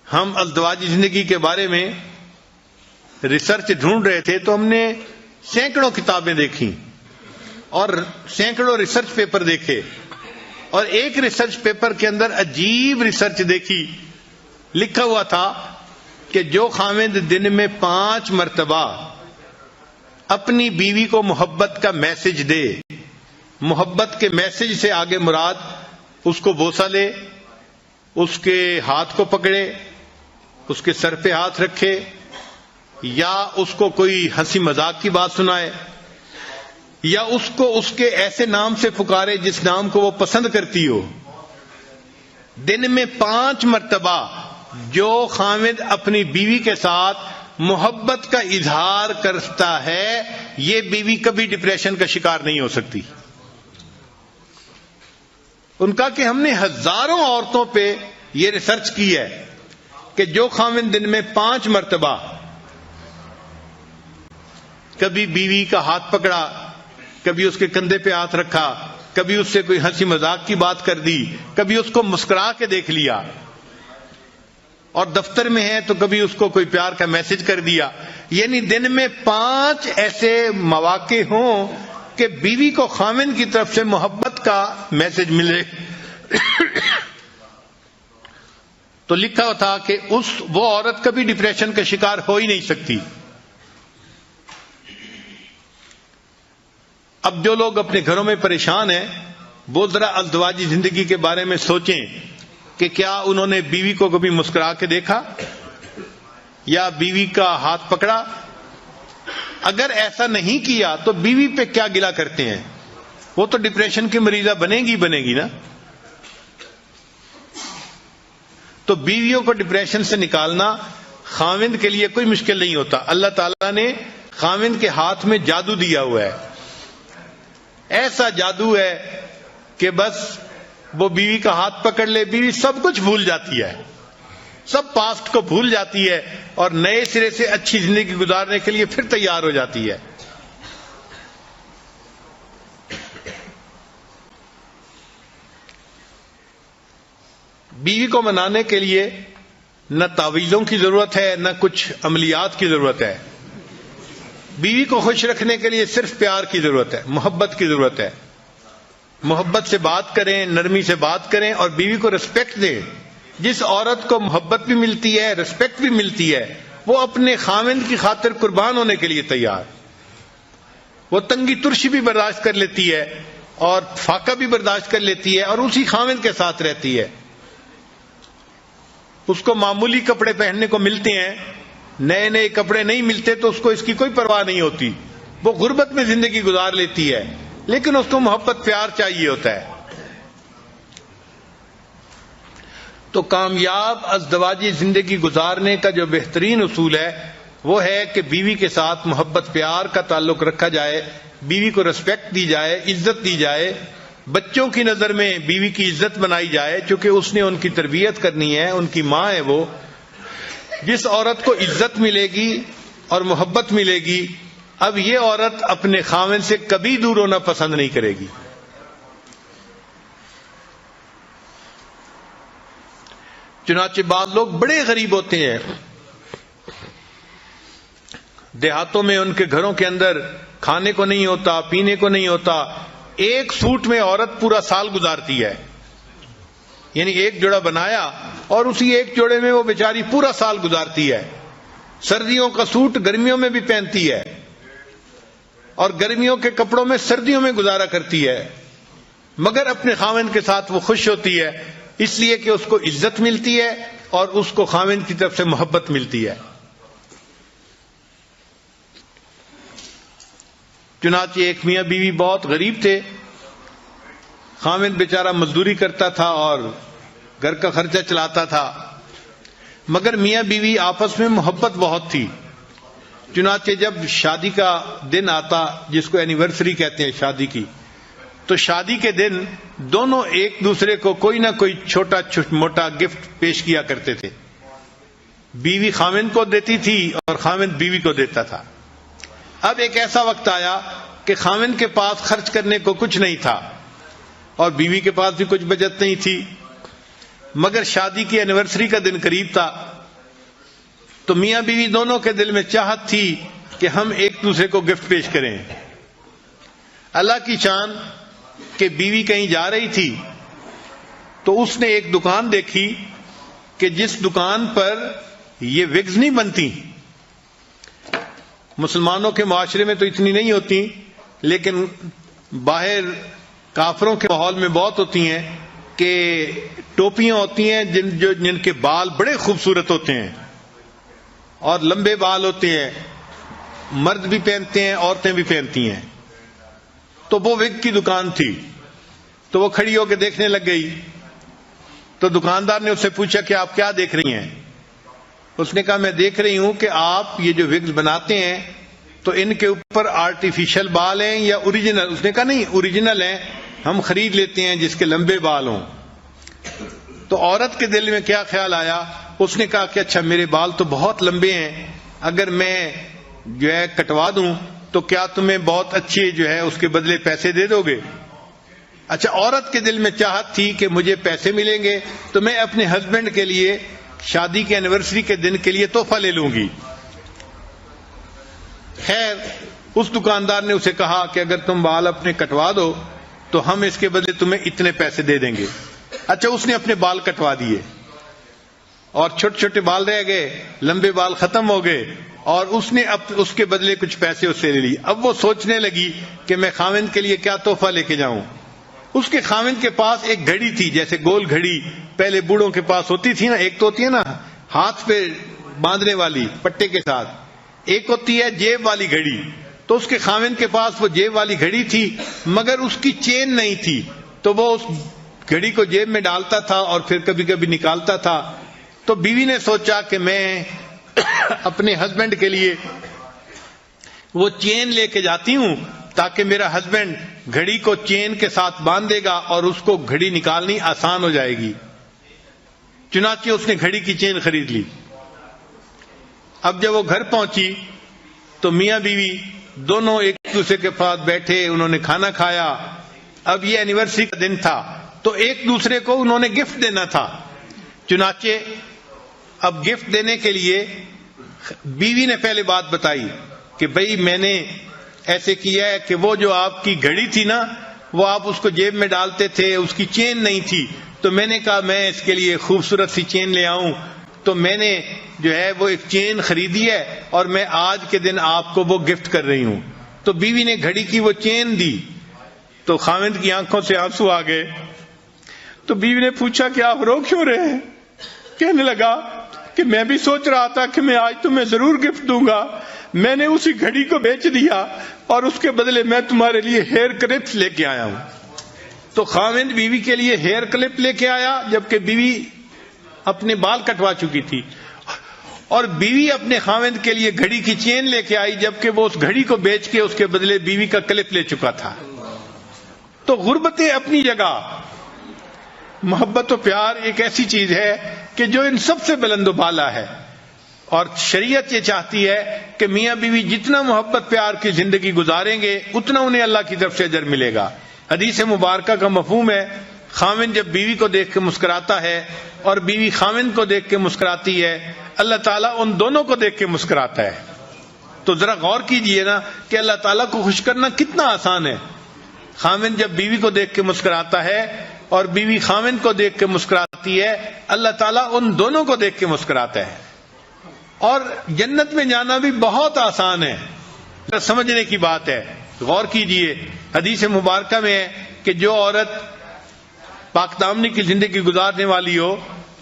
ہم ازدواجی زندگی کے بارے میں ریسرچ ڈھونڈ رہے تھے تو ہم نے سینکڑوں کتابیں دیکھی اور سینکڑوں ریسرچ پیپر دیکھے، اور ایک ریسرچ پیپر کے اندر عجیب ریسرچ دیکھی. لکھا ہوا تھا کہ جو خاوند دن میں 5 مرتبہ اپنی بیوی کو محبت کا میسج دے، محبت کے میسج سے آگے مراد اس کو بوسہ لے، اس کے ہاتھ کو پکڑے، اس کے سر پہ ہاتھ رکھے، یا اس کو کوئی ہنسی مذاق کی بات سنائے، یا اس کو اس کے ایسے نام سے پکارے جس نام کو وہ پسند کرتی ہو. دن میں 5 مرتبہ جو خاوند اپنی بیوی کے ساتھ محبت کا اظہار کرتا ہے، یہ بیوی کبھی ڈپریشن کا شکار نہیں ہو سکتی. ان کا کہ ہم نے ہزاروں عورتوں پہ یہ ریسرچ کی ہے کہ جو خاوند دن میں 5 مرتبہ کبھی بیوی کا ہاتھ پکڑا، کبھی اس کے کندھے پہ ہاتھ رکھا، کبھی اس سے کوئی ہنسی مذاق کی بات کر دی، کبھی اس کو مسکرا کے دیکھ لیا، اور دفتر میں ہے تو کبھی اس کو کوئی پیار کا میسج کر دیا، یعنی دن میں 5 ایسے مواقع ہوں کہ بیوی کو خاوند کی طرف سے محبت کا میسج ملے. تو لکھا ہوا تھا کہ وہ عورت کبھی ڈپریشن کا شکار ہو ہی نہیں سکتی. اب جو لوگ اپنے گھروں میں پریشان ہیں وہ ذرا ازدواجی زندگی کے بارے میں سوچیں کہ کیا انہوں نے بیوی کو کبھی مسکرا کے دیکھا یا بیوی کا ہاتھ پکڑا. اگر ایسا نہیں کیا تو بیوی پہ کیا گلہ کرتے ہیں؟ وہ تو ڈپریشن کی مریضہ بنے گی نا. تو بیویوں کو ڈپریشن سے نکالنا خاوند کے لیے کوئی مشکل نہیں ہوتا. اللہ تعالیٰ نے خاوند کے ہاتھ میں جادو دیا ہوا ہے، ایسا جادو ہے کہ بس وہ بیوی کا ہاتھ پکڑ لے، بیوی سب کچھ بھول جاتی ہے، سب پاسٹ کو بھول جاتی ہے اور نئے سرے سے اچھی زندگی گزارنے کے لیے پھر تیار ہو جاتی ہے. بیوی کو منانے کے لیے نہ تعویذوں کی ضرورت ہے نہ کچھ عملیات کی ضرورت ہے. بیوی کو خوش رکھنے کے لیے صرف پیار کی ضرورت ہے، محبت کی ضرورت ہے. محبت سے بات کریں، نرمی سے بات کریں اور بیوی کو رسپیکٹ دیں. جس عورت کو محبت بھی ملتی ہے، رسپیکٹ بھی ملتی ہے، وہ اپنے خاوند کی خاطر قربان ہونے کے لیے تیار. وہ تنگی ترشی بھی برداشت کر لیتی ہے اور فاقہ بھی برداشت کر لیتی ہے اور اسی خاوند کے ساتھ رہتی ہے. اس کو معمولی کپڑے پہننے کو ملتے ہیں، نئے نئے کپڑے نہیں ملتے تو اس کو اس کی کوئی پرواہ نہیں ہوتی. وہ غربت میں زندگی گزار لیتی ہے لیکن اس کو محبت پیار چاہیے ہوتا ہے. تو کامیاب ازدواجی زندگی گزارنے کا جو بہترین اصول ہے وہ ہے کہ بیوی کے ساتھ محبت پیار کا تعلق رکھا جائے، بیوی کو رسپیکٹ دی جائے، عزت دی جائے، بچوں کی نظر میں بیوی کی عزت بنائی جائے چونکہ اس نے ان کی تربیت کرنی ہے، ان کی ماں ہے وہ. جس عورت کو عزت ملے گی اور محبت ملے گی، اب یہ عورت اپنے خاوند سے کبھی دور ہونا پسند نہیں کرے گی. چنانچہ بعض لوگ بڑے غریب ہوتے ہیں، دیہاتوں میں ان کے گھروں کے اندر کھانے کو نہیں ہوتا، پینے کو نہیں ہوتا، ایک سوٹ میں عورت پورا سال گزارتی ہے. یعنی ایک جوڑا بنایا اور اسی ایک جوڑے میں وہ بیچاری پورا سال گزارتی ہے. سردیوں کا سوٹ گرمیوں میں بھی پہنتی ہے. اور گرمیوں کے کپڑوں میں سردیوں میں گزارا کرتی ہے، مگر اپنے خاوند کے ساتھ وہ خوش ہوتی ہے، اس لیے کہ اس کو عزت ملتی ہے اور اس کو خاوند کی طرف سے محبت ملتی ہے۔ چنانچہ ایک میاں بیوی بہت غریب تھے، خاوند بیچارہ مزدوری کرتا تھا اور گھر کا خرچہ چلاتا تھا، مگر میاں بیوی آپس میں محبت بہت تھی۔ چنانچہ جب شادی کا دن آتا، جس کو اینیورسری کہتے ہیں شادی کی، تو شادی کے دن دونوں ایک دوسرے کو کوئی نہ کوئی چھوٹا موٹا گفٹ پیش کیا کرتے تھے۔ بیوی خاوند کو دیتی تھی اور خاوند بیوی کو دیتا تھا۔ اب ایک ایسا وقت آیا کہ خاوند کے پاس خرچ کرنے کو کچھ نہیں تھا اور بیوی کے پاس بھی کچھ بچت نہیں تھی، مگر شادی کی اینیورسری کا دن قریب تھا، تو میاں بیوی دونوں کے دل میں چاہت تھی کہ ہم ایک دوسرے کو گفٹ پیش کریں۔ اللہ کی شان کہ بیوی کہیں جا رہی تھی تو اس نے ایک دکان دیکھی کہ جس دکان پر یہ وگز نہیں بنتی، مسلمانوں کے معاشرے میں تو اتنی نہیں ہوتی، لیکن باہر کافروں کے ماحول میں بہت ہوتی ہیں کہ ٹوپیاں ہوتی ہیں جن کے بال بڑے خوبصورت ہوتے ہیں اور لمبے بال ہوتے ہیں، مرد بھی پہنتے ہیں عورتیں بھی پہنتی ہیں۔ تو وہ وگ کی دکان تھی، تو وہ کھڑی ہو کے دیکھنے لگ گئی، تو دکاندار نے اس سے پوچھا کہ آپ کیا دیکھ رہی ہیں؟ اس نے کہا میں دیکھ رہی ہوں کہ آپ یہ جو وگز بناتے ہیں تو ان کے اوپر آرٹیفیشل بال ہیں یا اوریجنل؟ اس نے کہا نہیں، اوریجنل ہیں، ہم خرید لیتے ہیں جس کے لمبے بال ہوں۔ تو عورت کے دل میں کیا خیال آیا؟ اس نے کہا کہ اچھا میرے بال تو بہت لمبے ہیں، اگر میں جو ہے کٹوا دوں تو کیا تمہیں بہت اچھے جو ہے اس کے بدلے پیسے دے دو گے؟ اچھا، عورت کے دل میں چاہت تھی کہ مجھے پیسے ملیں گے تو میں اپنے ہسبینڈ کے لیے شادی کے اینیورسری کے دن کے لیے تحفہ لے لوں گی۔ خیر، اس دکاندار نے اسے کہا کہ اگر تم بال اپنے کٹوا دو تو ہم اس کے بدلے تمہیں اتنے پیسے دے دیں گے۔ اچھا، اس نے اپنے بال کٹوا دیے اور چھوٹے چھوٹے بال رہ گئے، لمبے بال ختم ہو گئے، اور اس نے اب اس کے بدلے کچھ پیسے اس سے لے لی۔ اب وہ سوچنے لگی کہ میں خاوند کے لیے کیا تحفہ لے کے جاؤں۔ اس کے خاوند کے پاس ایک گھڑی تھی، جیسے گول گھڑی پہلے بوڑھوں کے پاس ہوتی تھی نا، ایک تو ہوتی ہے نا ہاتھ پہ باندھنے والی پٹے کے ساتھ، ایک ہوتی ہے جیب والی گھڑی۔ تو اس کے خاوند کے پاس وہ جیب والی گھڑی تھی، مگر اس کی چین نہیں تھی، تو وہ اس گھڑی کو جیب میں ڈالتا تھا اور پھر کبھی کبھی نکالتا تھا۔ تو بیوی نے سوچا کہ میں اپنے ہسبینڈ کے لیے وہ چین لے کے جاتی ہوں تاکہ میرا ہسبینڈ گھڑی کو چین کے ساتھ باندھ دے گا اور اس کو گھڑی نکالنی آسان ہو جائے گی۔ چنانچہ اس نے گھڑی کی چین خرید لی۔ اب جب وہ گھر پہنچی تو میاں بیوی دونوں ایک دوسرے کے پاس بیٹھے، انہوں نے کھانا کھایا۔ اب یہ اینیورسری کا دن تھا تو ایک دوسرے کو انہوں نے گفٹ دینا تھا۔ چنانچہ اب گفٹ دینے کے لیے بیوی نے پہلے بات بتائی کہ بھئی میں نے ایسے کیا ہے کہ وہ جو آپ کی گھڑی تھی نا، وہ آپ اس کو جیب میں ڈالتے تھے، اس کی چین نہیں تھی، تو میں نے کہا میں اس کے لیے خوبصورت سی چین لے آؤں، تو میں نے جو ہے وہ ایک چین خریدی ہے اور میں آج کے دن آپ کو وہ گفٹ کر رہی ہوں۔ تو بیوی نے گھڑی کی وہ چین دی تو خاوند کی آنکھوں سے آنسو آ گئے۔ تو بیوی نے پوچھا کہ آپ رو کیوں رہے ہیں؟ کہنے لگا کہ میں بھی سوچ رہا تھا کہ میں آج تمہیں ضرور گفٹ دوں گا، میں نے اسی گھڑی کو بیچ دیا اور اس کے بدلے میں تمہارے لیے ہیئر کلپس لے کے آیا ہوں۔ تو خاوند بیوی کے لیے ہیئر کلپ لے کے آیا، جبکہ بیوی اپنے بال کٹوا چکی تھی، اور بیوی اپنے خاوند کے لیے گھڑی کی چین لے کے آئی، جبکہ وہ اس گھڑی کو بیچ کے اس کے بدلے بیوی کا کلپ لے چکا تھا۔ تو غربتیں اپنی جگہ، محبت و پیار ایک ایسی چیز ہے کہ جو ان سب سے بلند و بالا ہے، اور شریعت یہ چاہتی ہے کہ میاں بیوی جتنا محبت پیار کی زندگی گزاریں گے اتنا انہیں اللہ کی طرف سے اجر ملے گا۔ حدیث مبارکہ کا مفہوم ہے، خاوند جب بیوی کو دیکھ کے مسکراتا ہے اور بیوی خاوند کو دیکھ کے مسکراتی ہے، اللہ تعالیٰ ان دونوں کو دیکھ کے مسکراتا ہے۔ تو ذرا غور کیجئے نا کہ اللہ تعالیٰ کو خوش کرنا کتنا آسان ہے۔ خاوند جب بیوی کو دیکھ کے مسکراتا ہے اور بیوی خاوند کو دیکھ کے مسکراتی ہے، اللہ تعالیٰ ان دونوں کو دیکھ کے مسکراتا ہے۔ اور جنت میں جانا بھی بہت آسان ہے، سمجھنے کی بات ہے۔ غور کیجئے، حدیث مبارکہ میں ہے کہ جو عورت پاک دامنی کی زندگی گزارنے والی ہو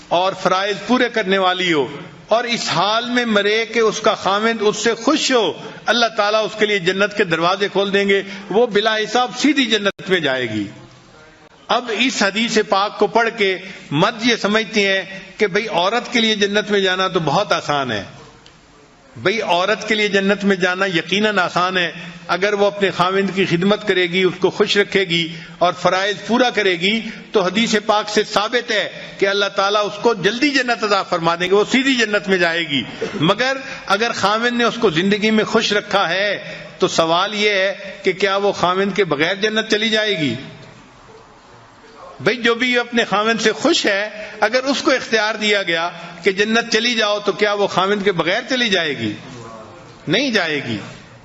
اور فرائض پورے کرنے والی ہو اور اس حال میں مرے کہ اس کا خاوند اس سے خوش ہو، اللہ تعالیٰ اس کے لیے جنت کے دروازے کھول دیں گے، وہ بلا حساب سیدھی جنت میں جائے گی۔ اب اس حدیث پاک کو پڑھ کے مرد یہ سمجھتے ہیں کہ بھئی عورت کے لیے جنت میں جانا تو بہت آسان ہے، بھئی عورت کے لیے جنت میں جانا یقیناً آسان ہے، اگر وہ اپنے خاوند کی خدمت کرے گی، اس کو خوش رکھے گی اور فرائض پورا کرے گی تو حدیث پاک سے ثابت ہے کہ اللہ تعالیٰ اس کو جلدی جنت عطا فرما دیں گے، وہ سیدھی جنت میں جائے گی۔ مگر اگر خاوند نے اس کو زندگی میں خوش رکھا ہے تو سوال یہ ہے کہ کیا وہ خاوند کے بغیر جنت چلی جائے گی؟ بھئی جو بھی اپنے خاوند سے خوش ہے، اگر اس کو اختیار دیا گیا کہ جنت چلی جاؤ تو کیا وہ خاوند کے بغیر چلی جائے گی؟ نہیں جائے گی،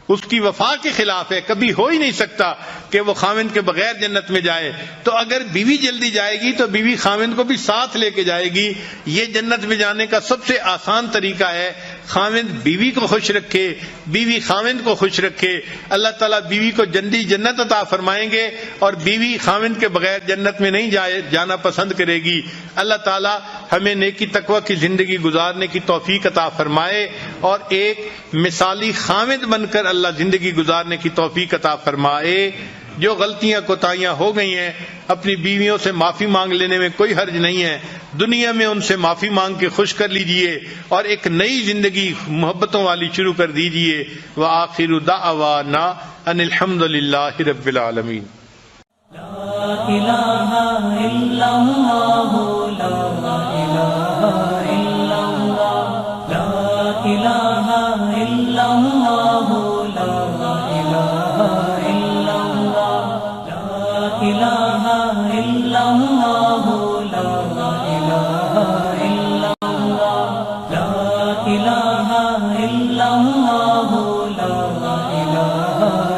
اس کی وفا کے خلاف ہے، کبھی ہو ہی نہیں سکتا کہ وہ خاوند کے بغیر جنت میں جائے۔ تو اگر بیوی جلدی جائے گی تو بیوی خاوند کو بھی ساتھ لے کے جائے گی۔ یہ جنت میں جانے کا سب سے آسان طریقہ ہے، خاوند بیوی کو خوش رکھے، بیوی خاوند کو خوش رکھے، اللہ تعالیٰ بیوی کو جلدی جنت عطا فرمائیں گے اور بیوی خاوند کے بغیر جنت میں نہیں جانا پسند کرے گی۔ اللہ تعالیٰ ہمیں نیکی تقوی کی زندگی گزارنے کی توفیق عطا فرمائے اور ایک مثالی خاوند بن کر اللہ زندگی گزارنے کی توفیق عطا فرمائے۔ جو غلطیاں کوتاہیاں ہو گئی ہیں اپنی بیویوں سے معافی مانگ لینے میں کوئی حرج نہیں ہے، دنیا میں ان سے معافی مانگ کے خوش کر لیجئے اور ایک نئی زندگی محبتوں والی شروع کر دیجئے۔ وآخر دعوانا ان الحمد للہ رب العالمین۔ لا الہ الا اللہ، لا الہ الا اللہ، لا الہ الا اللہ، لا الہ الا اللہ، لا الہ الا اللہ، لا الہ الا اللہ، لا الہ الا اللہ، لا الہ